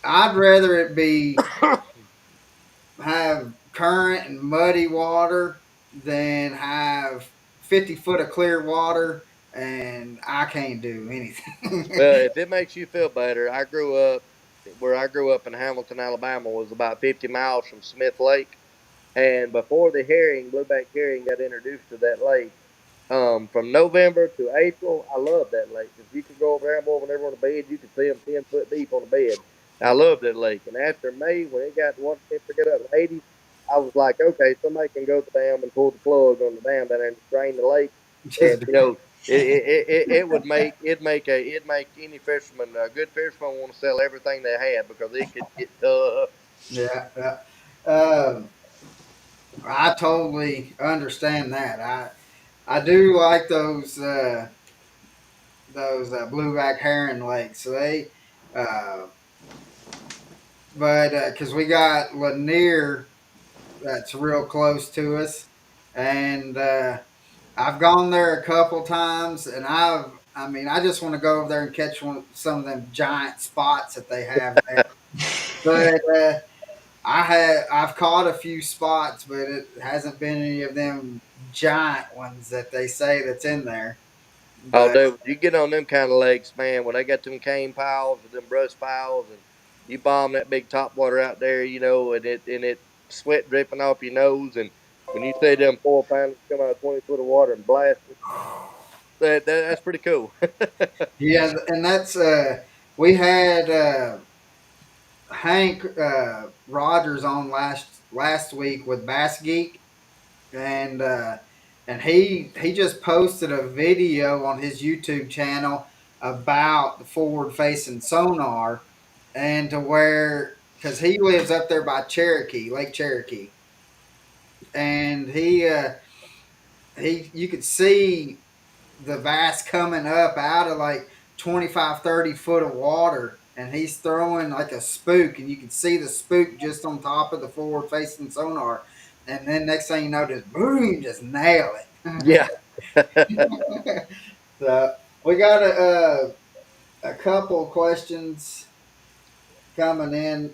I'd rather it be have current and muddy water than have 50 foot of clear water and I can't do anything. Well, if it makes you feel better, I grew up in Hamilton, Alabama, was about 50 miles from Smith Lake. And before the herring, blueback herring, got introduced to that lake, from November to April, I loved that lake because you could go over there more whenever on the bed. You could see them 10 foot deep on the bed. I loved that lake. And after May, when it got the water temperature got up in the 80s, I was like, okay, somebody can go to the dam and pull the plug on the dam down there and drain the lake. And Just it would make any fisherman, a good fisherman, want to sell everything they had because it could get tough. yeah, yeah. Um, I totally understand that. I do like those blueback heron lakes. Uh, but because we got Lanier that's real close to us, and I've gone there a couple times, and I mean, I just want to go over there and catch some of them giant spots that they have there. But I've caught a few spots, but it hasn't been any of them giant ones that they say that's in there. Oh, But dude, you get on them kind of lakes, man. When they got them cane piles or them brush piles, and you bomb that big top water out there, and it sweat dripping off your nose, and when you see them 4 pounders come out of 20 foot of water and blast it, that's pretty cool. yeah, and that's we had Hank Rogers on last week with Bass Geek, and he just posted a video on his YouTube channel about the forward facing sonar, and to where because he lives up there by Cherokee Lake Cherokee, and he you could see the bass coming up out of like 25-30 foot of water, and he's throwing like a spook, and you can see the spook just on top of the forward facing sonar, and then next thing you know, just boom, just nail it. Yeah. So we got a couple questions coming in.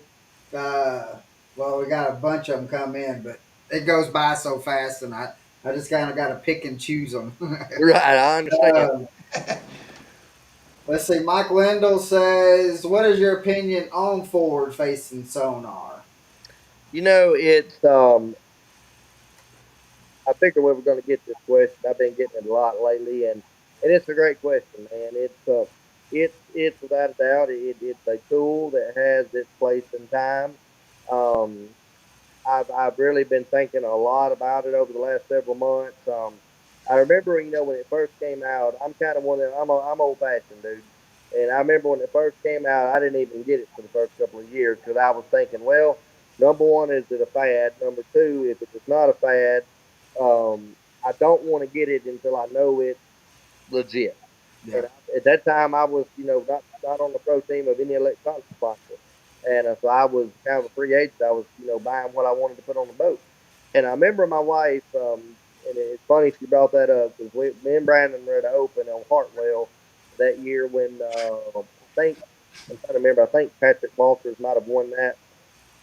Uh, well, we got a bunch of them come in, but it goes by so fast, and I just kind of got to pick and choose them. Right, I understand. Let's see. Mike Lindell says, "What is your opinion on forward-facing sonar?" It's I figured we were going to get this question. I've been getting it a lot lately, and it's a great question, man. It's without a doubt it's a tool that has its place in time. Um, I've really been thinking a lot about it over the last several months. I remember, when it first came out. I'm kind of one of I'm old fashioned, dude. And I remember when it first came out, I didn't even get it for the first couple of years because I was thinking, well, number one, is it a fad? Number two, if it's not a fad, I don't want to get it until I know it's legit. Yeah. And at that time, I was, not on the pro team of any electronic sponsor, and so I was kind of a free agent. I was, buying what I wanted to put on the boat. And I remember my wife, and it's funny she brought that up because me and Brandon were at an open on Hartwell that year when I think I'm trying to remember. I think Patrick Walters might have won that.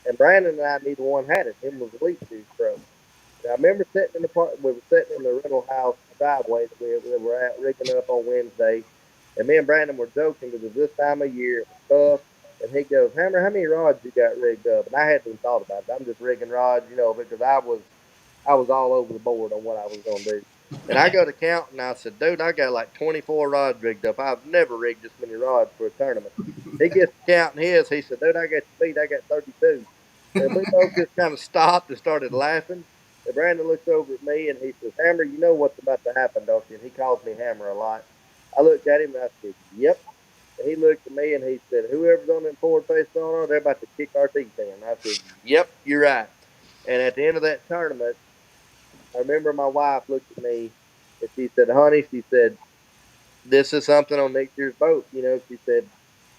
and Brandon and I neither one had it. Him was Elite Series Pro. And I remember sitting in the park. We were sitting in the rental house driveway that we were at rigging up on Wednesday, and me and Brandon were joking because it was this time of year. It was tough. And he goes, Hammer, how many rods you got rigged up? And I hadn't even thought about it. I'm just rigging rods, because I was all over the board on what I was going to do. And I go to count and I said, dude, I got like 24 rods rigged up. I've never rigged this many rods for a tournament. He gets to counting his. He said, dude, I got you beat. I got 32. And we both just kind of stopped and started laughing. And Brandon looks over at me and he says, Hammer, you know what's about to happen, don't you? And he calls me Hammer a lot. I looked at him and I said, yep. And he looked at me and he said, whoever's on them forward face on, they're about to kick our teeth in. I said, yep, you're right. And at the end of that tournament, I remember my wife looked at me and she said, honey, she said, this is something on next year's boat. She said,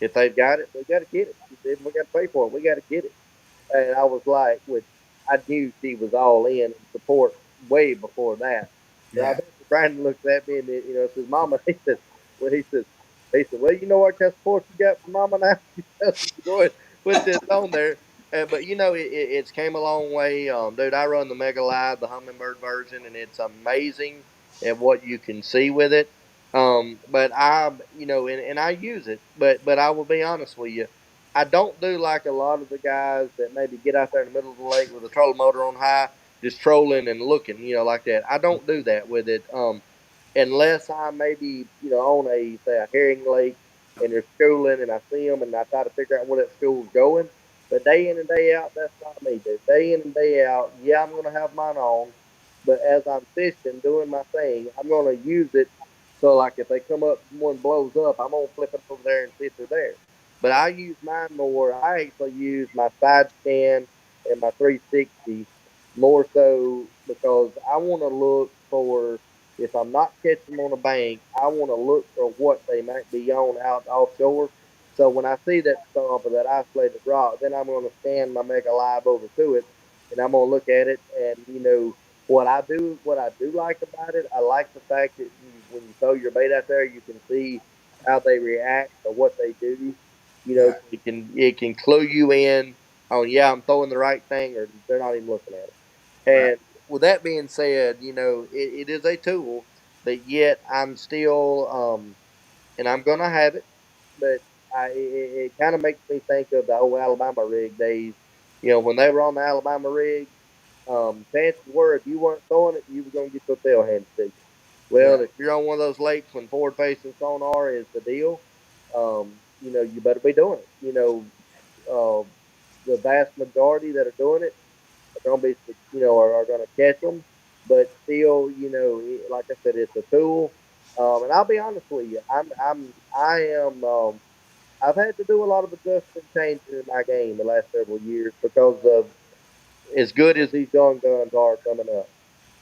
if they've got it, we got to get it. She said, we got to pay for it. We got to get it. And I was like, which I knew she was all in and support way before that. But I Yeah. remember Brandon looks at me and says, "Mama," he said, "Well, you know what kind of support you got from Mama now? She tells you to go ahead and put this on there." But it's came a long way, dude. I run the Mega Live, the Humminbird version, and it's amazing at what you can see with it. But and I use it, but I will be honest with you. I don't do like a lot of the guys that maybe get out there in the middle of the lake with a trolling motor on high, just trolling and looking, like that. I don't do that with it. Unless I maybe on a say a herring lake and they're schooling and I see them and I try to figure out where that school's going. But day in and day out, that's not me, dude. Day in and day out, yeah, I'm gonna have mine on, but as I'm fishing, doing my thing, I'm gonna use it. So like if they come up, one blows up, I'm gonna flip it over there and see if they're there. But I use mine more. I actually use my side scan and my 360 more so because I want to look for if I'm not catching them on a bank, I want to look for what they might be on out offshore. So when I see that stump or that isolated rock, then I'm going to scan my Mega Live over to it, and I'm going to look at it. And what I do like about it, I like the fact that when you throw your bait out there, you can see how they react or what they do. Yeah. So it can clue you in on yeah, I'm throwing the right thing, or they're not even looking at it. Right. And with that being said, it is a tool, but yet I'm still, and I'm gonna have it, but it kind of makes me think of the old Alabama rig days. When they were on the Alabama rig, chances were if you weren't throwing it, you were gonna get your tail handed to you. Yeah. Well, if you're on one of those lakes when forward facing sonar is the deal, you better be doing it. The vast majority that are doing it are going to be, are going to catch them. But still, like I said, it's a tool. And I'll be honest with you, I am. I've had to do a lot of adjustment changes in my game the last several years because of as good as these young guns are coming up.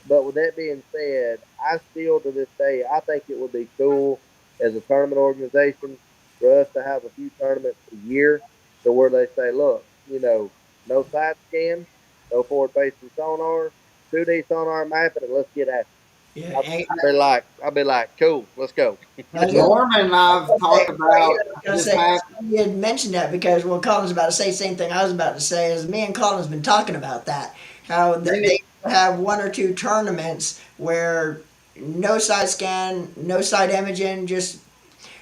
But with that being said, I still to this day I think it would be cool as a tournament organization for us to have a few tournaments a year to where they say, look, no side scan, no forward facing sonar, 2D sonar mapping, and let's get at it. Yeah, I'll, and I'll be like, cool, let's go. I was gonna Norman and I've say, talked right, about I was gonna just say have. you had mentioned that because well, Colin's about to say the same thing I was about to say. Is me and Colin's been talking about that how They they need, have one or two tournaments where no side scan, no side imaging, just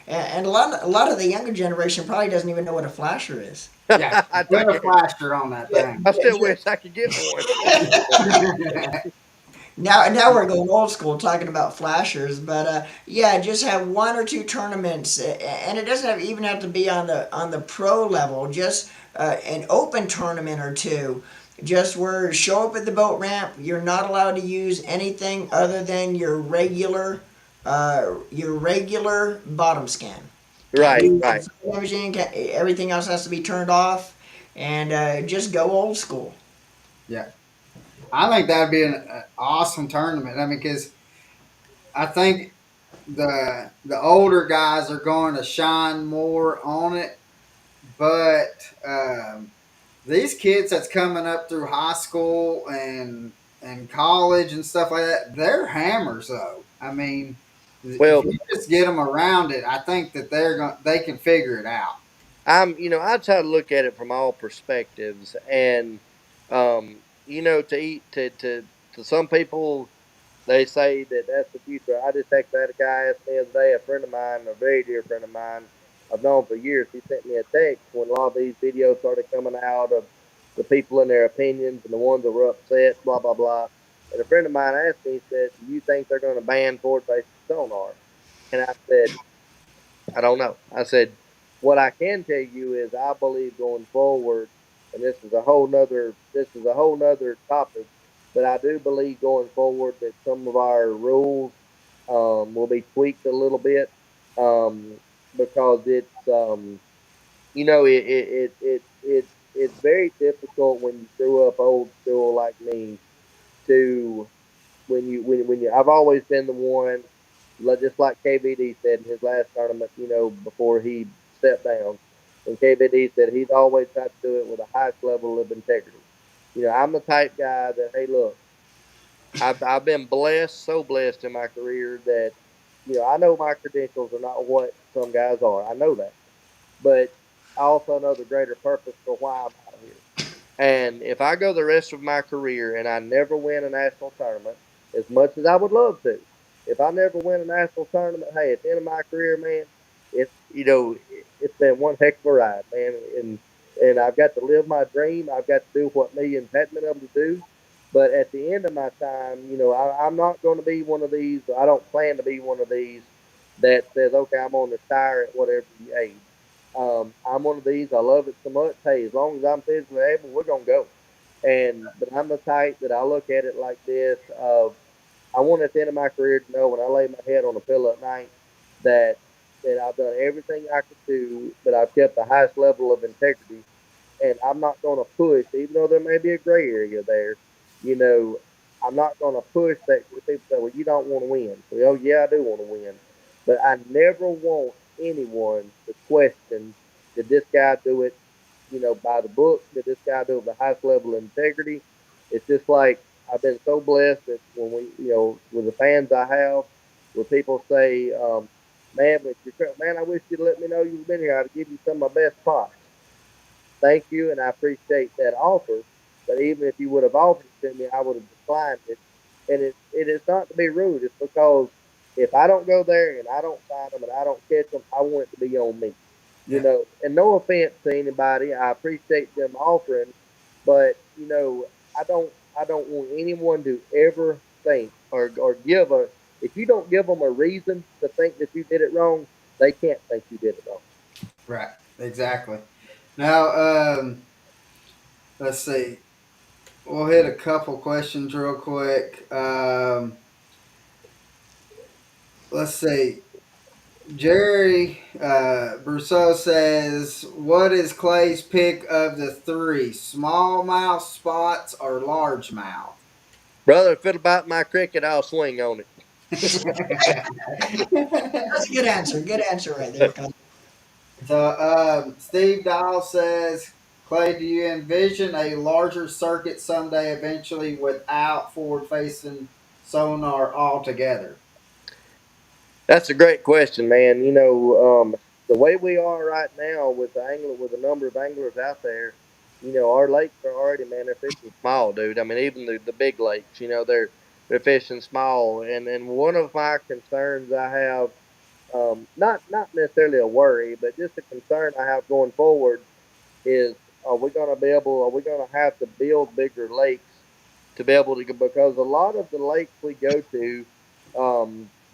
and a lot of the younger generation probably doesn't even know what a flasher is. yeah, put a flasher on that Yeah, thing. I still wish I could get one. now we're going old school talking about flashers, but yeah, just have one or two tournaments, and it doesn't even have to be on the pro level. Just an open tournament or two, just where show up at the boat ramp. You're not allowed to use anything other than your regular bottom scan. Can't Right, use right. imaging. Everything else has to be turned off, and just go old school. Yeah, I think that'd be an awesome tournament. I mean, because I think the older guys are going to shine more on it, but these kids that's coming up through high school and college and stuff like that, they're hammers though. I mean, if Well, you just get them around it, I think that they can figure it out. I try to look at it from all perspectives, and to eat to some people, they say that that's the future. I just actually had a guy ask me the other day, a friend of mine, a very dear friend of mine, I've known for years. He sent me a text when a lot of these videos started coming out of the people and their opinions and the ones that were upset, blah blah blah. And a friend of mine asked me, he said, "Do you think they're going to ban forward-facing sonar?" And I said, "I don't know." I said, "What I can tell you is I believe going forward, and this is a whole nother topic, but I do believe going forward that some of our rules will be tweaked a little bit because it's very difficult when you grew up old school like me to when you I've always been the one, just like KVD said in his last tournament, before he stepped down. And KVD said he's always tried to do it with the highest level of integrity. I'm the type guy that, hey, look, I've been blessed, so blessed in my career that I know my credentials are not what some guys are. I know that, but I also know the greater purpose for why I'm out here. And if I go the rest of my career and I never win a national tournament, as much as I would love to, if I never win a national tournament, hey, at the end of my career, man, it's been one heck of a ride, man. And I've got to live my dream. I've got to do what millions hadn't been able to do. But at the end of my time, I'm not going to be one of these. I don't plan to be one of these that says, okay, I'm going to retire at whatever age. I'm one of these. I love it so much. Hey, as long as I'm physically able, we're gonna go. But I'm the type that I look at it like this: of I want at the end of my career to know when I lay my head on a pillow at night that I've done everything I could do, but I've kept the highest level of integrity, and I'm not going to push, even though there may be a gray area there. You know, I'm not going to push that. People say, "Well, you don't want to win." Well, yeah, I do want to win, but I never want anyone to question: Did this guy do it? By the book? Did this guy do it with the highest level of integrity? It's just like I've been so blessed that when with the fans I have, where people say, "Man, man, I wish you'd let me know you've been here. I'd give you some of my best pots." Thank you, and I appreciate that offer. But even if you would have offered it to me, I would have declined it. And it is not to be rude. It's because if I don't go there and I don't find them and I don't catch them, I want it to be on me. Yeah. And no offense to anybody, I appreciate them offering, but I don't want anyone to ever think or give a. If you don't give them a reason to think that you did it wrong, they can't think you did it wrong. Right. Exactly. Now, let's see. We'll hit a couple questions real quick. Let's see. Jerry Brousseau says, "What is Clay's pick of the three? Smallmouth, spots, or largemouth?" Brother, if it'll bite my cricket, I'll swing on That's a good answer. Good answer right there, Kyle. So Steve Dial says, "Clay, do you envision a larger circuit someday, eventually, without forward-facing sonar altogether?" That's a great question, man. The way we are right now with with the number of anglers out there, our lakes are already, man, they're fishing small, dude. I mean, even the big lakes, they're fishing small. And one of my concerns I have, not necessarily a worry, but just a concern I have going forward is are we going to have to build bigger lakes to be able to because a lot of the lakes we go to,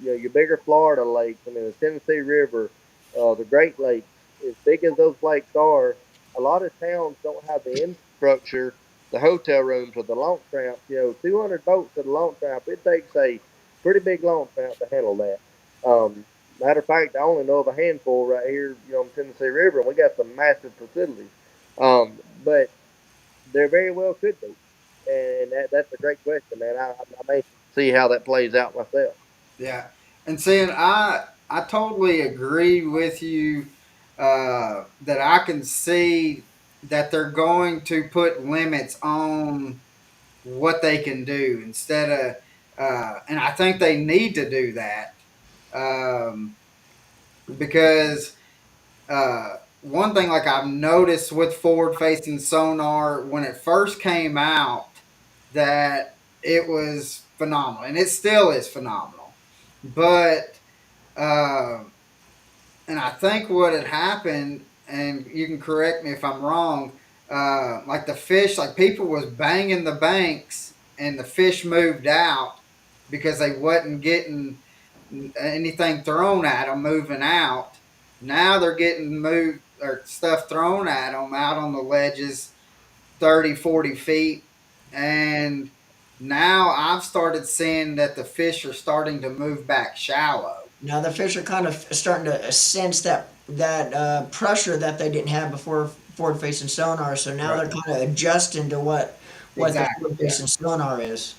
your bigger Florida lakes, I mean the Tennessee River, the Great Lakes, as big as those lakes are, a lot of towns don't have the infrastructure, the hotel rooms or the launch ramps. 200 boats at a launch ramp, it takes a pretty big launch ramp to handle that. Um, Matter of fact, I only know of a handful right here, on the Tennessee River, and we got some massive facilities. But there very well could be, and that's a great question, man. I may see how that plays out myself. Yeah, and seeing I totally agree with you that I can see that they're going to put limits on what they can do instead of, and I think they need to do that, because one thing like I've noticed with forward facing sonar when it first came out that it was phenomenal, and it still is phenomenal. But um, and I think what had happened, and you can correct me if I'm wrong, like the fish, like people was banging the banks, and the fish moved out because they wasn't getting anything thrown at them moving out. Now they're getting moved or stuff thrown at them out on the ledges 30, 40 feet. And now I've started seeing that the fish are starting to move back shallow. Now the fish are kind of starting to sense that pressure that they didn't have before forward facing sonar. So now Right. they're kind of adjusting to what the Exactly. forward Yeah. facing sonar is.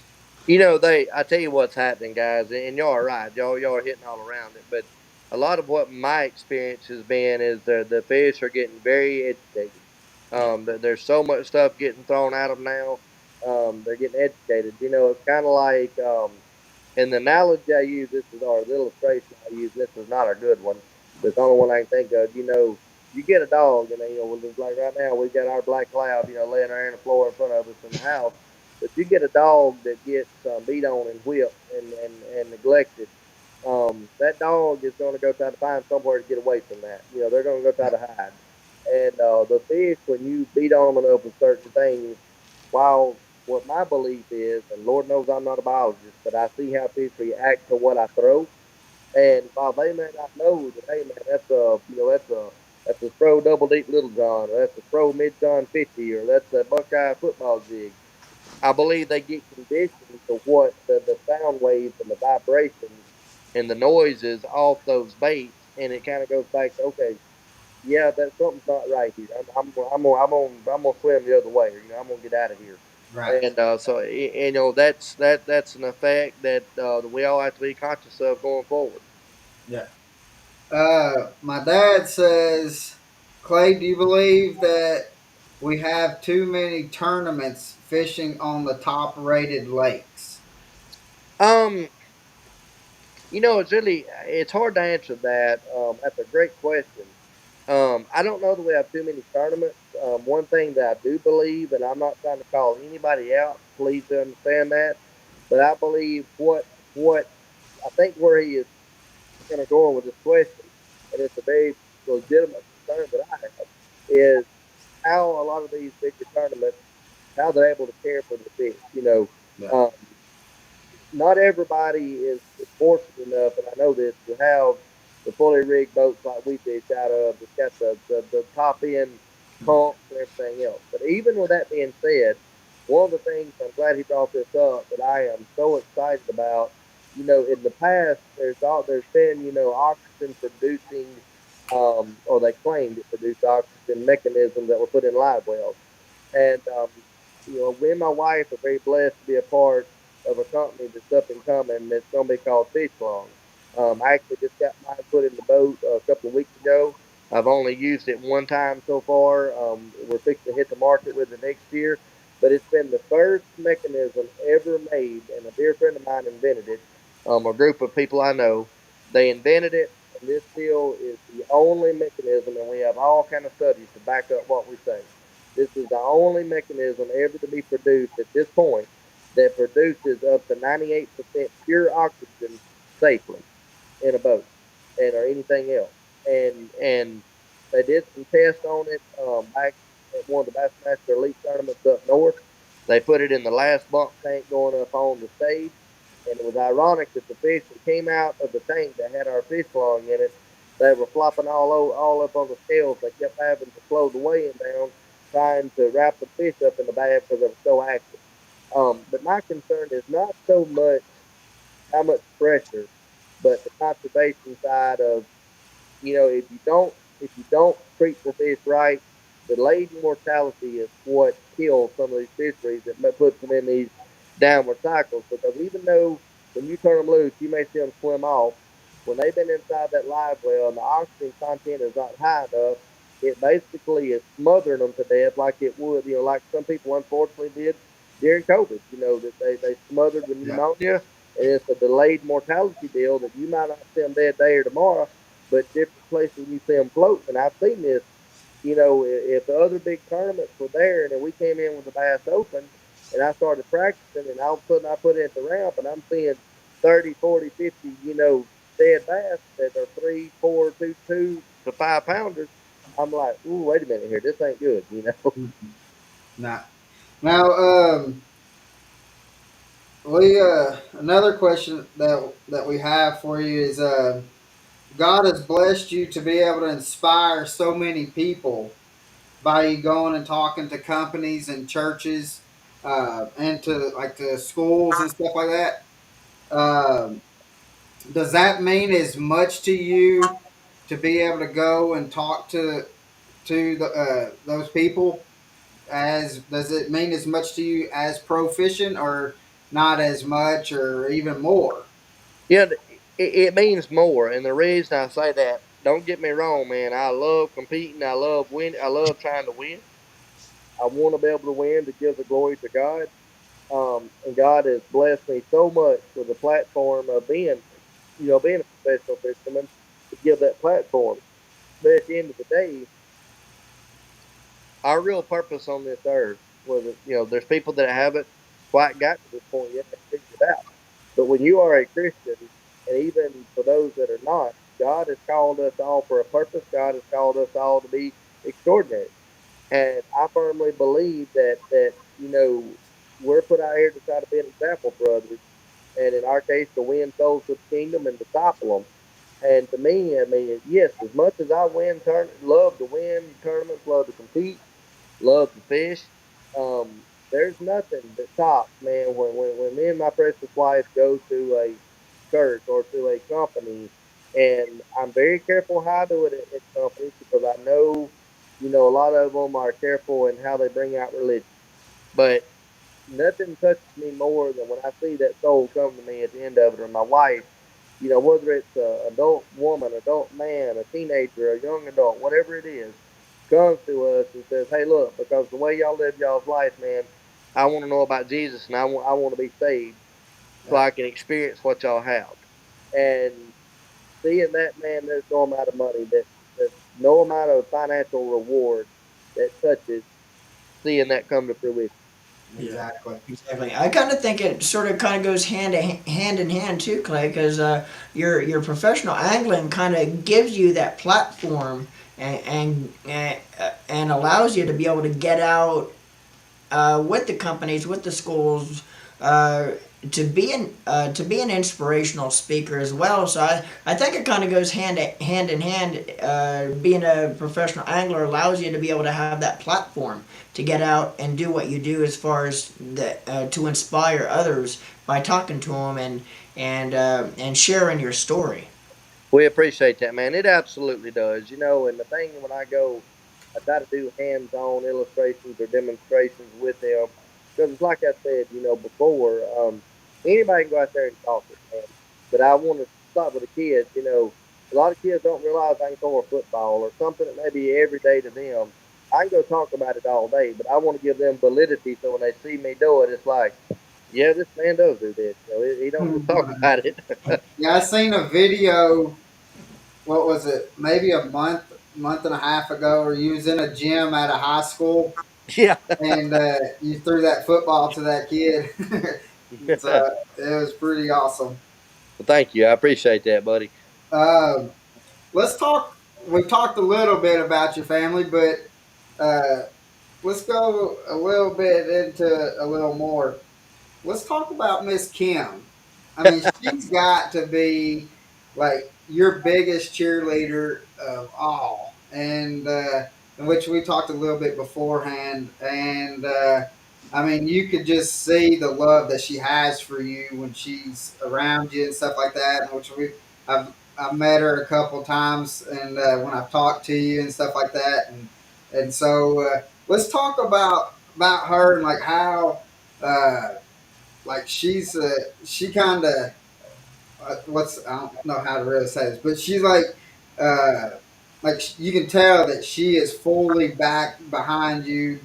I tell you what's happening, guys, and y'all are right. Y'all are hitting all around it. But a lot of what my experience has been is the fish are getting very educated. There's so much stuff getting thrown at them now. They're getting educated. It's kind of like, and the analogy I use, this is or the illustration I use. This is not a good one, but it's the only one I can think of. You get a dog, and well, just like right now, we got our black cloud, laying there on the floor in front of us in the house. But you get a dog that gets beat on and whipped and neglected. That dog is going to go try to find somewhere to get away from that. They're going to go try to hide. And the fish, when you beat on them enough with certain things, while what my belief is, and Lord knows I'm not a biologist, but I see how fish react to what I throw. And while they may not know that, hey man, that's a Pro Double Deep Little John, or that's a Pro Mid John 50, or that's a Buckeye football jig. I believe they get conditioned to what the sound waves and the vibrations and the noises off those baits, and it kind of goes back to, okay, yeah, that something's not right here. I'm gonna swim the other way, or I'm gonna get out of here. Right. And that's an effect that we all have to be conscious of going forward. Yeah. My dad says, Clay, do you believe that we have too many tournaments fishing on the top rated lakes? Um, it's hard to answer that. That's a great question. I don't know that we have too many tournaments. One thing that I do believe, and I'm not trying to call anybody out, please understand that, but I believe what I think where he is kind of going with this question, and it's a very legitimate concern that I have, is how a lot of these bigger tournaments, how they're able to care for the fish. Yeah. Um, not everybody is fortunate enough, and I know this, to have the fully rigged boats like we fish out of. It's got the top end pumps and everything else. But even with that being said, one of the things I'm glad he brought this up that I am so excited about. In the past, there's been oxygen producing, or they claimed it produced oxygen mechanisms that were put in live wells. And me and my wife are very blessed to be a part of a company that's up and coming. That's going to be called Fish Long. I actually just got mine put in the boat a couple of weeks ago. I've only used it one time so far. We're fixing to hit the market with it next year, but it's been the first mechanism ever made, and a dear friend of mine invented it. A group of people I know, they invented it, and this still is the only mechanism, and we have all kind of studies to back up what we say. This is the only mechanism ever to be produced at this point that produces up to 98% pure oxygen safely in a boat and or anything else. And they did some tests on it back at one of the Bassmaster Elite tournaments up north. They put it in the last bump tank going up on the stage, and it was ironic that the fish that came out of the tank that had our fish lung in it, they were flopping all up on the scales. They kept having to slow the weighing down, trying to wrap the fish up in the bag because they were so active. But my concern is not so much how much pressure, but the conservation side of, if you don't treat the fish right, the laden mortality is what kills some of these fisheries that puts them in these downward cycles. Because even though when you turn them loose, you may see them swim off. When they've been inside that live well and the oxygen content is not high enough, it basically is smothering them to death like it would, like some people unfortunately did during COVID. That they smothered with Yeah. pneumonia, and it's a delayed mortality deal that you might not see them dead day or tomorrow, but different places you see them floating. And I've seen this. if the other big tournaments were there and then we came in with the Bass Open and I started practicing and all of a sudden I put it at the ramp and I'm seeing 30, 40, 50, dead bass that are 3, 4, 2 to 5 pounders, I'm like, ooh, wait a minute here. This ain't good. Nah. Now, we another question that we have for you is, God has blessed you to be able to inspire so many people by you going and talking to companies and churches, and to like to schools and stuff like that. Um, does that mean as much to you to be able to go and talk to those people, as does it mean as much to you as proficient, or not as much, or even more? Yeah, it means more. And the reason I say that, don't get me wrong, man. I love competing. I love winning. I love trying to win. I want to be able to win to give the glory to God. And God has blessed me so much with the platform of being a professional fisherman to give that platform. But at the end of the day, our real purpose on this earth was, there's people that haven't quite got to this point yet and figured it out. But when you are a Christian, and even for those that are not, God has called us all for a purpose. God has called us all to be extraordinary. And I firmly believe that we're put out here to try to be an example for others. And in our case, to win souls to the kingdom and disciple them. And to me, I mean, yes, as much as I love to win tournaments, love to compete, love to fish. There's nothing that tops, man, when me and my precious wife go to a church or to a company, and I'm very careful how I do it at companies because I know, a lot of them are careful in how they bring out religion. But nothing touches me more than when I see that soul come to me at the end of it, or my wife, whether it's a adult woman, adult man, a teenager, a young adult, whatever it is, comes to us and says, "Hey, look, because the way y'all live y'all's life, man, I want to know about Jesus and I want to be saved so Yeah, I can experience what y'all have." And seeing that, man, there's no amount of money that no amount of financial reward that touches seeing that come to fruition. Yeah, exactly. exactly. I kind of think it sort of kind of goes hand in hand too, Clay, because your professional angling kind of gives you that platform and allows you to be able to get out with the companies, with the schools, uh, to be an inspirational speaker as well. So I think it kind of goes hand in hand. Being a professional angler allows you to be able to have that platform to get out and do what you do as far as to inspire others by talking to them and sharing your story. We appreciate that, man. It absolutely does. And the thing when I go, I try to do hands-on illustrations or demonstrations with them because it's like I said, before. Anybody can go out there and talk it, man. But I want to start with the kids. A lot of kids don't realize I can throw a football or something that may be every day to them. I can go talk about it all day, but I want to give them validity so when they see me do it, it's like, yeah, this man does do this. He don't just talk about it. Yeah, I seen a video. What was it? Maybe a month and a half ago, where you was in a gym at a high school, Yeah. and you threw that football to that kid. So it was pretty awesome. Well, thank you. I appreciate that, buddy. Um, let's talk. We talked a little bit about your family, but uh, let's go a little bit into a little more. Let's talk about Miss Kim. I mean, she's got to be like your biggest cheerleader of all, and in which we talked a little bit beforehand. And I mean, you could just see the love that she has for you when she's around you and stuff like that. And which I've met her a couple times, and when I've talked to you and stuff like that, and so let's talk about her and like how. Uh, like she kind of what's I don't know how to really say this, but she's uh like you can tell that she is fully back behind you,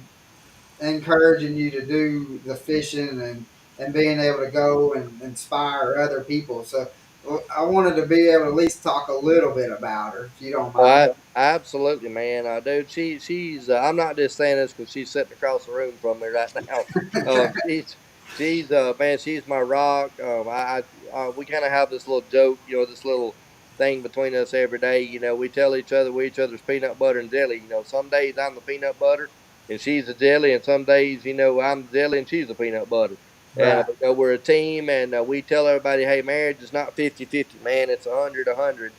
encouraging you to do the fishing and being able to go and inspire other people. So Well, I wanted to be able to at least talk a little bit about her, if you don't Oh, mind. absolutely, man. Dude, she's. I'm not just saying this because she's sitting across the room from me right now. She's man, she's my rock. We kind of have this little joke, this little thing between us every day. We tell each other we're each other's peanut butter and jelly. Some days I'm the peanut butter and she's the jelly, and some days, I'm the jelly and she's the peanut butter. And Right, we're a team, and we tell everybody, hey, marriage is not 50-50, man. It's 100-100.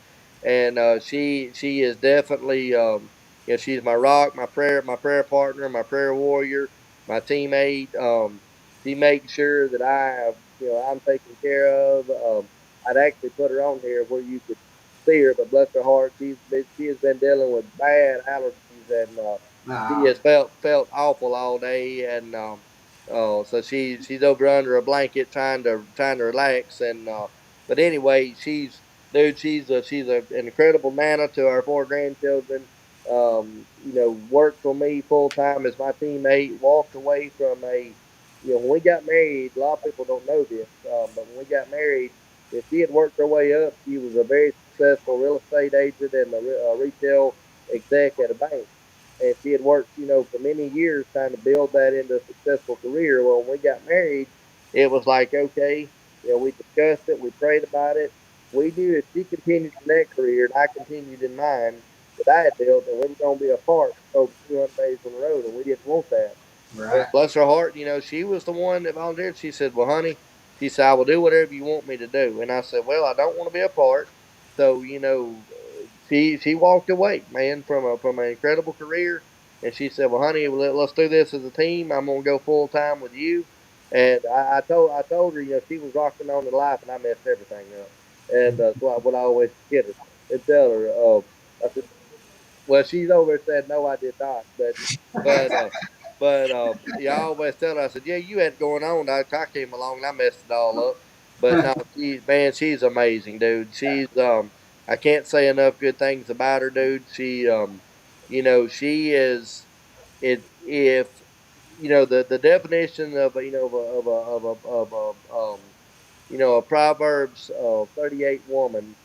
And she is definitely she's my rock, my prayer partner, my prayer warrior, my teammate. She makes sure that I'm taken care of. I'd actually put her on here where you could see her, but bless her heart, she has been dealing with bad allergies, and she nah, has felt awful all day, and so she's over under a blanket trying to relax, and but anyway, dude, she's an incredible nana to our four grandchildren. Worked for me full time as my teammate. Walked away from when we got married. A lot of people don't know this, but when we got married, if she had worked her way up, she was a very successful real estate agent and a retail exec at a bank. And she had worked, for many years trying to build that into a successful career. Well, when we got married, it was like, okay, we discussed it, we prayed about it. We knew if she continued in that career and I continued in mine that I had built, that we were going to be apart over 200 days on the road, and we didn't want that. Well, right. bless her heart, she was the one that volunteered. She said, "Well, honey," she said, "I will do whatever you want me to do." And I said, "Well, I don't want to be apart." So she walked away, man, from an incredible career, and she said, "Well, honey, let's do this as a team. I'm gonna go full time with you." And I told her, she was rocking on to life, and I messed everything up. And that's what I always kid her and tell her. I said, well, she's over there said no, I did not. But yeah, I always tell her. I said, yeah, you had it going on. I came along and I messed it all up. But no, she's amazing, dude. I can't say enough good things about her, dude. She is it if the definition of a Proverbs 38 woman,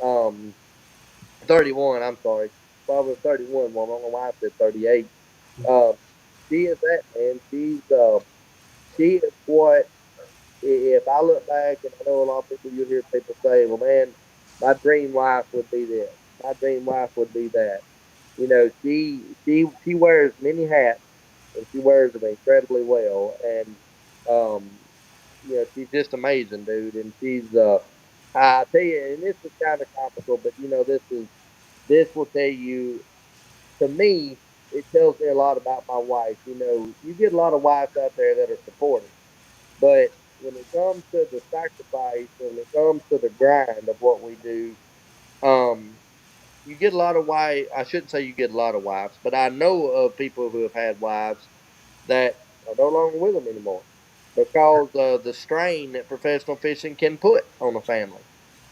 um 31. I'm sorry, Proverbs 31 woman. I don't know why I said 38. Um, she is that, man. She is what if I look back, and I know a lot of people, you hear people say, well, man, my dream wife would be this, my dream wife would be that. She wears many hats, and she wears them incredibly well, and um, she's just amazing, dude. And I tell you, and this is kind of comical, but this will tell you, to me, it tells me a lot about my wife. You get a lot of wives out there that are supportive, but when it comes to the sacrifice, when it comes to the grind of what we do, um, you get a lot of wives. I shouldn't say you get a lot of wives, but I know of people who have had wives that are no longer with them anymore because of the strain that professional fishing can put on a family,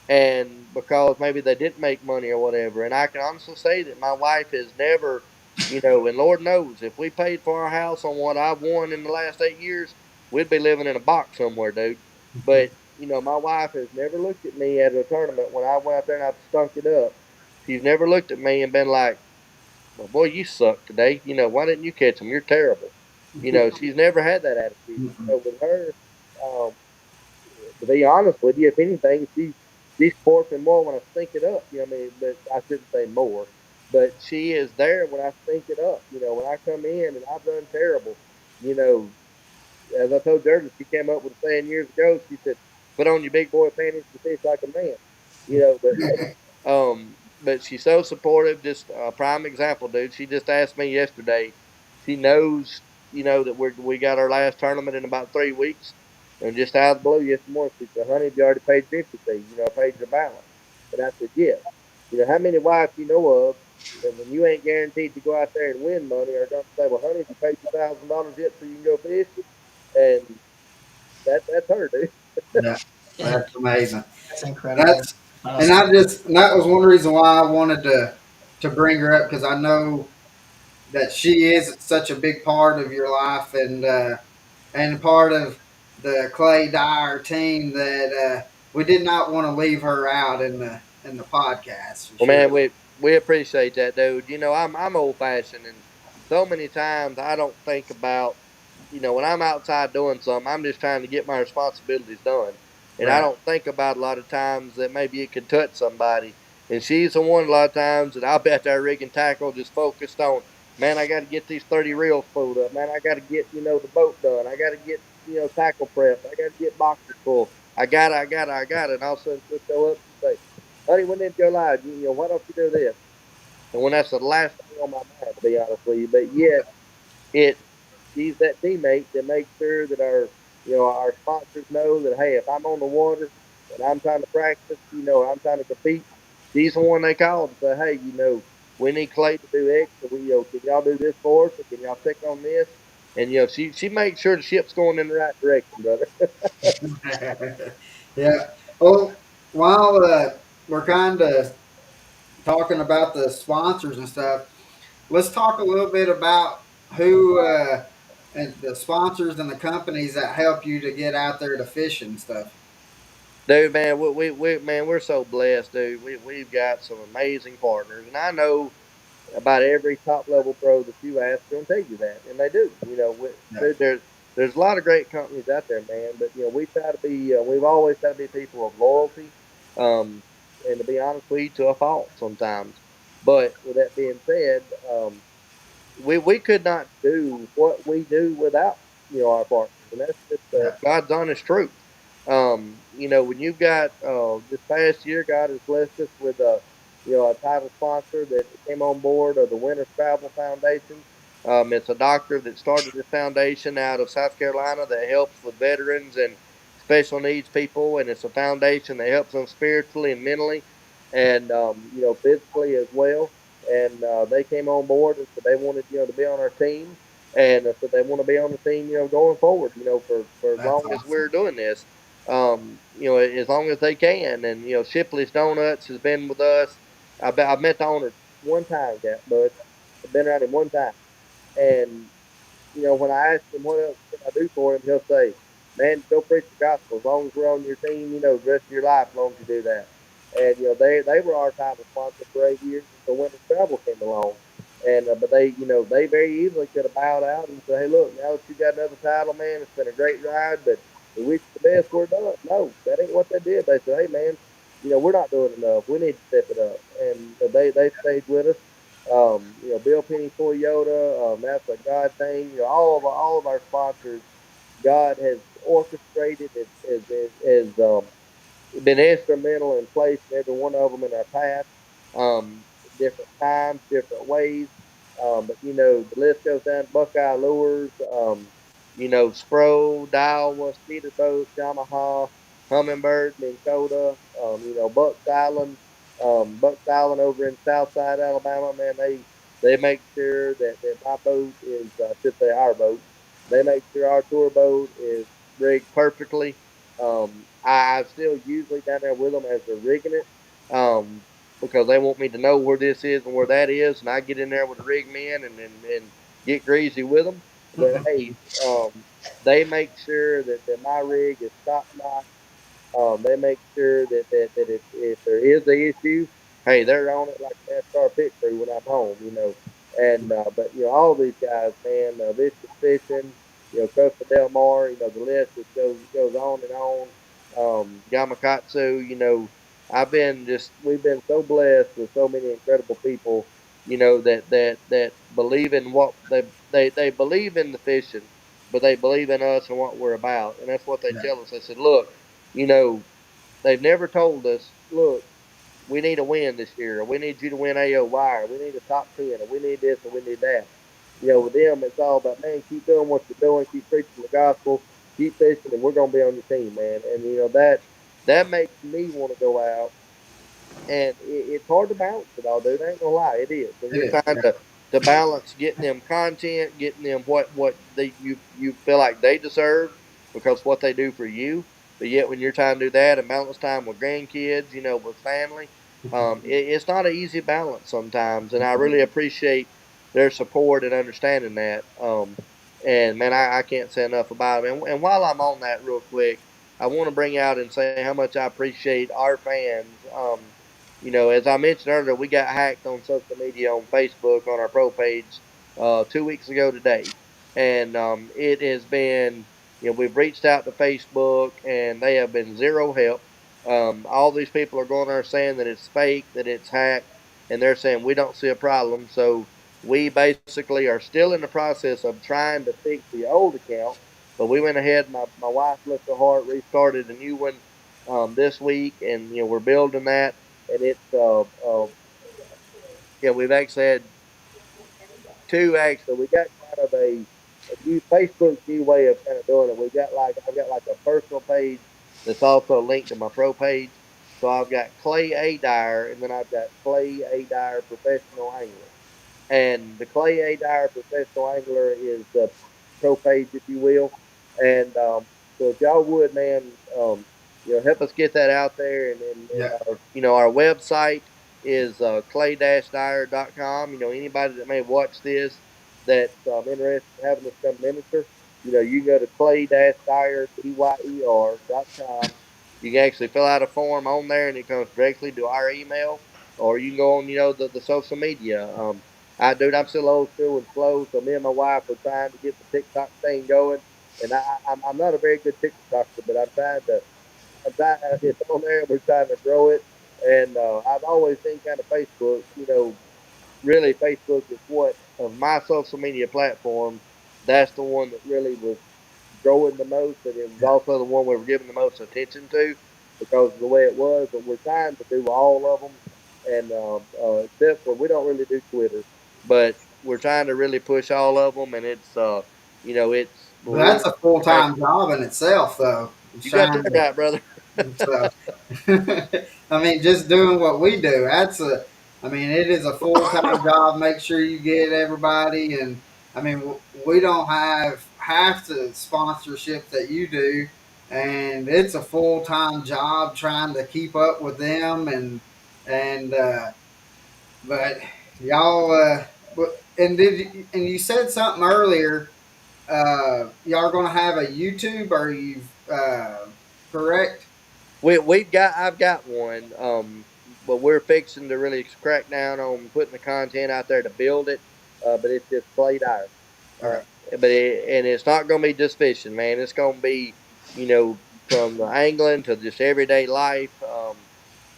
and because maybe they didn't make money or whatever. And I can honestly say that my wife has never, and Lord knows, if we paid for our house on what I've won in the last 8 years, we'd be living in a box somewhere, dude. But my wife has never looked at me at a tournament when I went out there and I've stunk it up. She's never looked at me and been like, "Well, boy, you suck today. Why didn't you catch them? You're terrible." She's never had that attitude. With her, um, to be honest with you, if anything, she supports me more when I stink it up. I mean, but I shouldn't say more. But she is there when I stink it up. When I come in and I've done terrible. You know, as I told Jordan, she came up with a saying years ago. She said, "Put on your big boy panties and fish like a man." But she's so supportive. Just a prime example, dude. She just asked me yesterday. She knows, that we got our last tournament in about 3 weeks, and just out of the blue yesterday morning, she said, "Honey, have you already paid your entry fee? Paid your balance?" And I said, "Yes." How many wives you know of that when you ain't guaranteed to go out there and win money are going to say, "Well, honey, have you paid $2,000 yet so you can go fish?" And that's her, dude. Yeah, that's amazing. That's incredible. That's and Awesome. I just and that was one reason why I wanted to bring her up because I know that she is such a big part of your life and part of the Clay Dyer team that we did not want to leave her out in the podcast for Well, man, sure. we appreciate that, dude. I'm old fashioned, and so many times I don't think about, when I'm outside doing something, I'm just trying to get my responsibilities done, and I Right. don't think about a lot of times that maybe it could touch somebody. And she's the one a lot of times that I'll bet that rig and tackle just focused on. Man, I got to get these 30 reels pulled up. Man, I got to get the boat done. I got to get tackle prep. I got to get boxes full. I got it. And all of a sudden she'll show up and say, honey, we need to go live. Why don't you do this? And when that's the last thing on my mind, to be honest with you, but yet it she's that teammate that makes sure that our sponsors know that, hey, if I'm on the water and I'm trying to practice, I'm trying to compete, she's the one they call to say, hey, we need Clay to do X, or can y'all do this for us, or can y'all check on this? And she makes sure the ship's going in the right direction, brother. Yeah. Well, while we're kind of talking about the sponsors and stuff, let's talk a little bit about who and the sponsors and the companies that help you to get out there to fish and stuff. Dude, man, man, we're so blessed, dude. We've got some amazing partners, and I know about every top level pro that you ask going to tell you that, and they do. Yeah. There's a lot of great companies out there, man. But we try to be. We've always got to be people of loyalty, um, and to be honest with you, to a fault sometimes. But with that being said, we could not do what we do without our partners, and that's just Yeah. God's honest truth. When you've got this past year, God has blessed us with a title sponsor that came on board of the Winter Travel Foundation. It's a doctor that started this foundation out of South Carolina that helps with veterans and special needs people, and it's a foundation that helps them spiritually and mentally, and physically as well. And they came on board and said they wanted to be on our team, and so they want to be on the team going forward for as That's long as awesome. we're doing this, as long as they can. And Shipley's Donuts has been with us. I've met the owner one time, Cat Bud. I've been around him one time, and when I ask him what else can I do for him, he'll say, "Man, go preach the gospel. As long as we're on your team, the rest of your life, as long as you do that." And they were our title sponsor for 8 years until Winter Travel came along. And but they very easily could have bowed out and said, "Hey, look, now that you got another title, man, it's been a great ride, but we wish you the best. We're done." No, that ain't what they did. They said, "Hey, man, we're not doing enough. We need to step it up." And they stayed with us. Bill Penny Toyota, that's a God thing. All of our sponsors, God has orchestrated as been instrumental in placing every one of them in our path, um, different times, different ways. But the list goes down: Buckeye Lures, Spro, Daiwa, Speeder Boats, Yamaha, Humminbird, Minn Kota, Bucks Island over in Southside Alabama. Man, they make sure that my boat is, I should say our boat. They make sure our tour boat is rigged perfectly. I still usually down there with them as they're rigging it, because they want me to know where this is and where that is, and I get in there with the rig men and get greasy with them. But hey, they make sure that my rig is top notch. They make sure that if there is a issue, hey, they're on it like NASCAR pit crew when I'm home. And but all these guys, man, Vicious Fishing, Costa Del Mar, the list just goes on and on. Gamakatsu, we've been so blessed with so many incredible people, that believe in what they believe in the fishing, but they believe in us and what we're about, and that's what they Yeah. tell us. They said, look, you know, they've never told us, look, we need a win this year, or we need you to win AOY, or we need a top 10, or we need this, or we need that. With them, it's all about, man, keep doing what you're doing, keep preaching the gospel, keep fishing, and we're going to be on your team, man. And, that makes me want to go out, and it's hard to balance it all, dude. I ain't gonna lie, it is when It you're is. trying Yeah. to balance getting them content, getting them what you feel like they deserve because what they do for you. But yet, when you're trying to do that and balance time with grandkids, with family, it's not an easy balance sometimes. And I really appreciate their support and understanding that. And man, I can't say enough about it. And while I'm on that, real quick. I want to bring out and say how much I appreciate our fans. As I mentioned earlier, we got hacked on social media on Facebook on our pro page 2 weeks ago today, and it has been, we've reached out to Facebook and they have been zero help. All these people are going there saying that it's fake, that it's hacked, and they're saying we don't see a problem. So we basically are still in the process of trying to fix the old account, but we went ahead. My wife, bless her heart, restarted a new one this week, and we're building that, and it's yeah, we've actually had two. Actually, we got kind of a new Facebook's new way of kind of doing it. We got like I've got like a personal page that's also linked to my pro page. So I've got Clay A Dyer, and then I've got Clay A Dyer Professional Angler. And the Clay A Dyer Professional Angler is the pro page, if you will. And so if y'all would, man, help us get that out there. And Yeah. our website is clay-dyer.com. Anybody that may watch this that's interested in having us come minister, you can go to clay-dyer, DYER.com. You can actually fill out a form on there, and it comes directly to our email, or you can go on, the social media. Dude, I'm still old school and slow, so me and my wife are trying to get the TikTok thing going. And I'm not a very good TikToker, but it's on there. We're trying to grow it, and I've always seen kind of Facebook. Really, Facebook is what of my social media platforms. That's the one that really was growing the most, and it was Yeah. also the one we were giving the most attention to because of the way it was. But we're trying to do all of them, and except for we don't really do Twitter, but we're trying to really push all of them, and it's But we're that's going a full to. time job in itself, though. You got Trying that to right, brother. So, I mean, just doing what we do, I mean, it is a full time job. Make sure you get everybody. And I mean, we don't have half the sponsorships that you do. And it's a full time job trying to keep up with them. And but y'all, and you said something earlier. Y'all are going to have a YouTube, or correct? I've got one, but we're fixing to really crack down on putting the content out there to build it. But it's just Clay Dyer. Okay. And it's not going to be just fishing, man. It's going to be, you know, from the angling to just everyday life,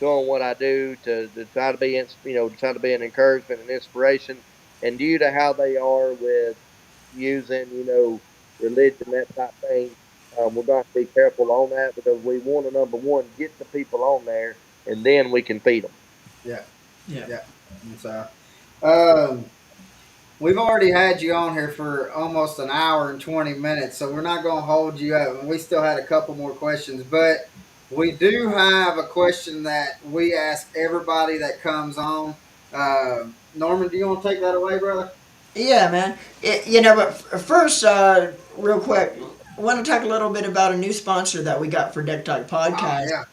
doing what I do to try to be, to try to be an encouragement and inspiration. And due to how they are with using, religion, that type thing, we're going to be careful on that because we want to, number one, get the people on there, and then we can feed them. Yeah. Yeah. Yeah. And so, um, we've already had you on here for almost an hour and 20 minutes, so we're not going to hold you up. And we still had a couple more questions, but we do have a question that we ask everybody that comes on. Norman, do you want to take that away, brother? Yeah, man. But first, real quick, I want to talk a little bit about a new sponsor that we got for Deck Talk Oh, Podcast. yeah.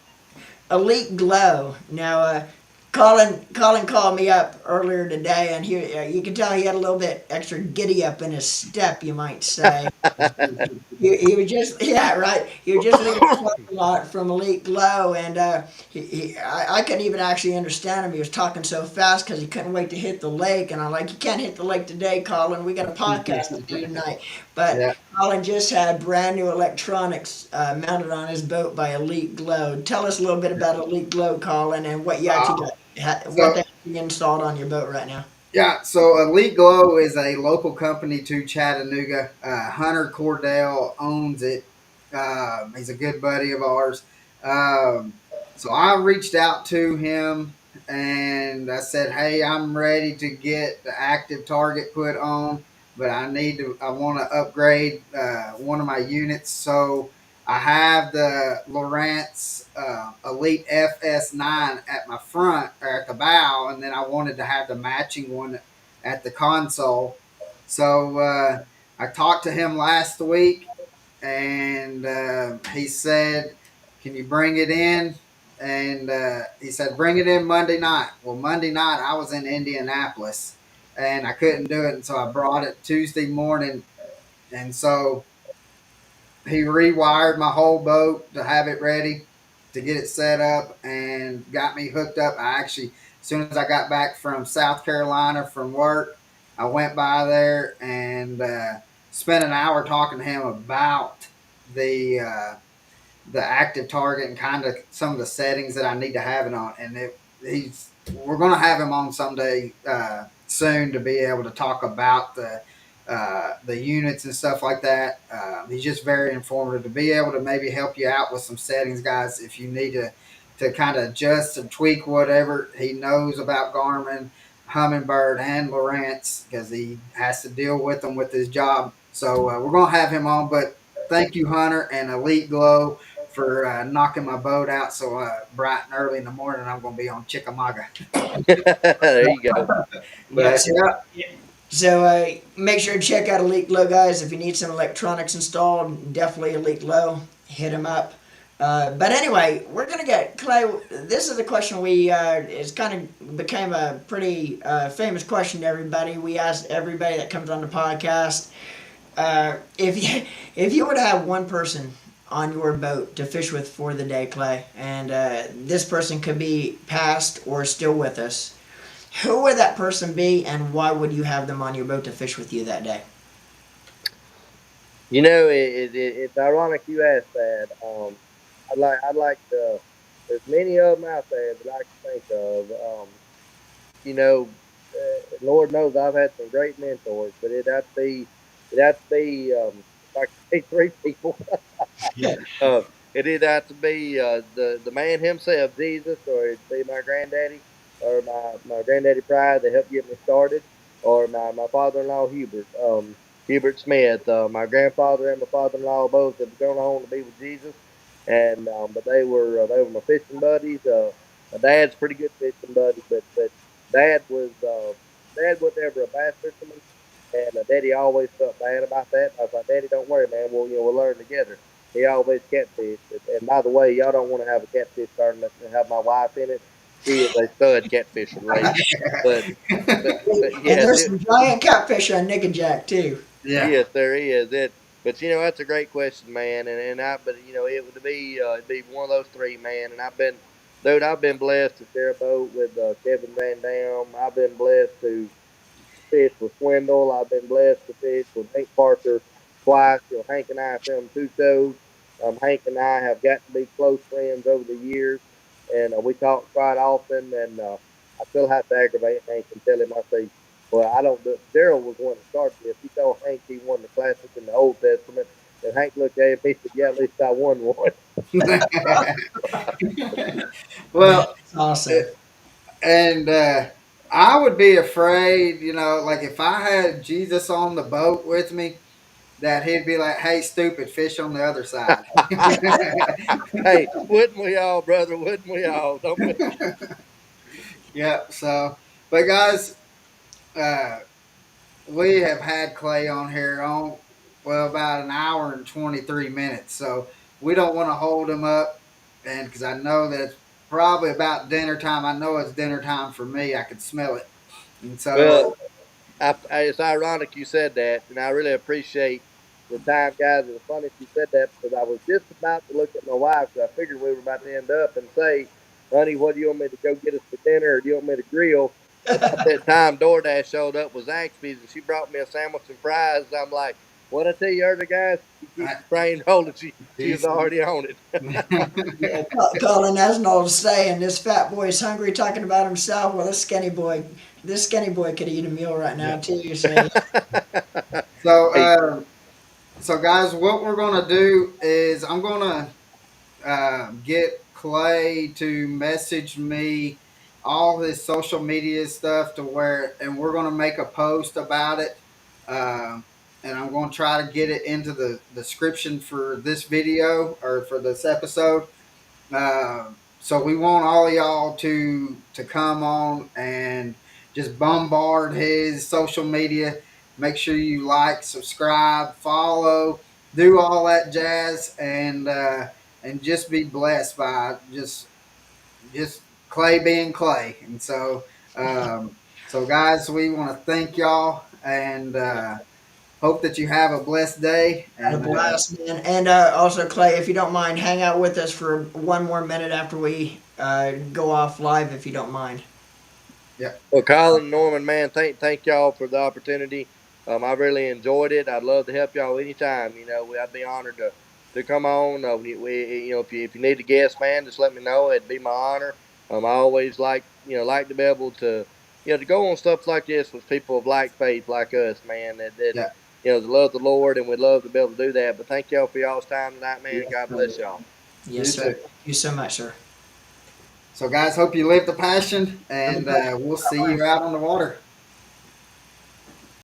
Elite Glow. Now, Colin called me up earlier today, and you can tell he had a little bit extra giddy up in his step, you might say. He was just yeah right. He was just leaving the parking lot from Elite Glow, and I couldn't even actually understand him. He was talking so fast because he couldn't wait to hit the lake, and I'm like, you can't hit the lake today, Colin. We got a podcast to do tonight. But Yeah. Colin just had brand new electronics mounted on his boat by Elite Glow. Tell us a little bit about Elite Glow, Colin, and what you actually Uh, what so, they actually installed on your boat right now. Yeah, so Elite Glow is a local company to Chattanooga. Hunter Cordell owns it. He's a good buddy of ours. Um, so I reached out to him and I said, "Hey, I'm ready to get the active target put on, but I want to upgrade one of my units." So I have the Lowrance Elite FS9 at my front or at the bow, and then I wanted to have the matching one at the console. So I talked to him last week, and he said, "Can you bring it in?" And he said, "Bring it in Monday night." Well, Monday night I was in Indianapolis, and I couldn't do it, and so I brought it Tuesday morning, and so he rewired my whole boat to have it ready to get it set up and got me hooked up. I actually, as soon as I got back from South Carolina from work, I went by there and spent an hour talking to him about the uh, the active target and kind of some of the settings that I need to have it on. And he's we're going to have him on someday soon to be able to talk about the units and stuff like that. He's just very informative to be able to maybe help you out with some settings, guys. If you need to kind of adjust and tweak whatever, he knows about Garmin, Humminbird, and Lowrance because he has to deal with them with his job. So we're going to have him on. But thank you, Hunter and Elite Glow, for knocking my boat out so bright and early in the morning. I'm going to be on Chickamauga. There you go. Yeah. But So, yeah, so make sure to check out Elite Glow, guys. If you need some electronics installed, definitely Elite Glow. Hit them up. But anyway, we're gonna get Clay. This is a question we it's kind of became a pretty famous question to everybody. We asked everybody that comes on the podcast if you if you were to have one person on your boat to fish with for the day, Clay, and this person could be past or still with us, who would that person be, and why would you have them on your boat to fish with you that day? It's ironic you asked that. I'd like to. There's many of them out there that I can think of. You know, Lord knows I've had some great mentors, but it'd have to be if I could pick three people. Yeah. uh, it'd have to be the man himself, Jesus, or it'd be my granddaddy, or my granddaddy Pride that helped get me started, or my father-in-law Hubert, Hubert Smith. My grandfather and my father-in-law both have gone on to be with Jesus, and but they were my fishing buddies. My dad's pretty good fishing buddy, but dad was dad was never a bass fisherman, and Daddy always felt bad about that. I was like, Daddy, don't worry, man. We'll learn together. He always catfished. And by the way, y'all don't want to have a catfish tournament and have my wife in it. She is a stud catfisher, lady. But but And yes, there's some giant catfish on Nick and Jack too. yeah. yes, there is it. But that's a great question, man. And I but it would be it'd be one of those three, man. And I've been blessed to share a boat with Kevin Van Dam. I've been blessed to fish with Swindle. I've been blessed to fish with Hank Parker twice. Hank and I filmed two shows. Hank and I have got to be close friends over the years, and we talk quite often. And I still have to aggravate Hank and tell him, I say, well, I don't do Daryl was one that started this. He told Hank he won the classic in the Old Testament. And Hank looked at him, he said, yeah, at least I won one. Well, It's awesome. and I would be afraid, like if I had Jesus on the boat with me, that he'd be like, "Hey, stupid, fish on the other side." Hey, wouldn't we all, brother? Wouldn't we all? Don't we? Yeah. So, but guys, uh, we have had Clay on here on about an hour and 23 minutes. So we don't want to hold him up, and because I know that it's probably about dinner time. I know it's dinner time for me. I could smell it, and Well, so it's ironic you said that, and I really appreciate the time, guys. It was funny you said that because I was just about to look at my wife because I figured we were about to end up and say, "Honey, what do you want me to go get us for dinner, or do you want me to grill?" About that time, DoorDash showed up with Zaxby's, and she brought me a sandwich and fries. I'm like, "What I tell you earlier, guys? You keep I, the train rolling. She was he's. already on it." Yeah, Colin has an old saying: "This fat boy's hungry, talking about himself." Well, this skinny boy could eat a meal right now Yeah. too. So So, Hey, so guys, what we're gonna do is I'm gonna get Clay to message me all his social media stuff to where, and we're going to make a post about it. And I'm going to try to get it into the description for this video or for this episode. So we want all of y'all to come on and just bombard his social media. Make sure you like, subscribe, follow, do all that jazz, and just be blessed by just Clay being Clay. And so, so guys, we want to thank y'all and hope that you have a blessed day. Had a And blast, man. And also, Clay, if you don't mind, hang out with us for one more minute after we go off live, if you don't mind. yeah, Well, Colin and Norman, man, thank y'all for the opportunity. I really enjoyed it. I'd love to help y'all anytime. I'd be honored to come on. If you need a guest, man, just let me know. It'd be my honor. I always like to be able to to go on stuff like this with people of like faith like us, man. That yeah, that love the Lord, and we'd love to be able to do that. But thank y'all for y'all's time tonight, man, and yes, God sir. bless y'all. Yes, You sir. too. Thank you so much, sir. So, guys, hope you live the passion, and we'll see you out on the water.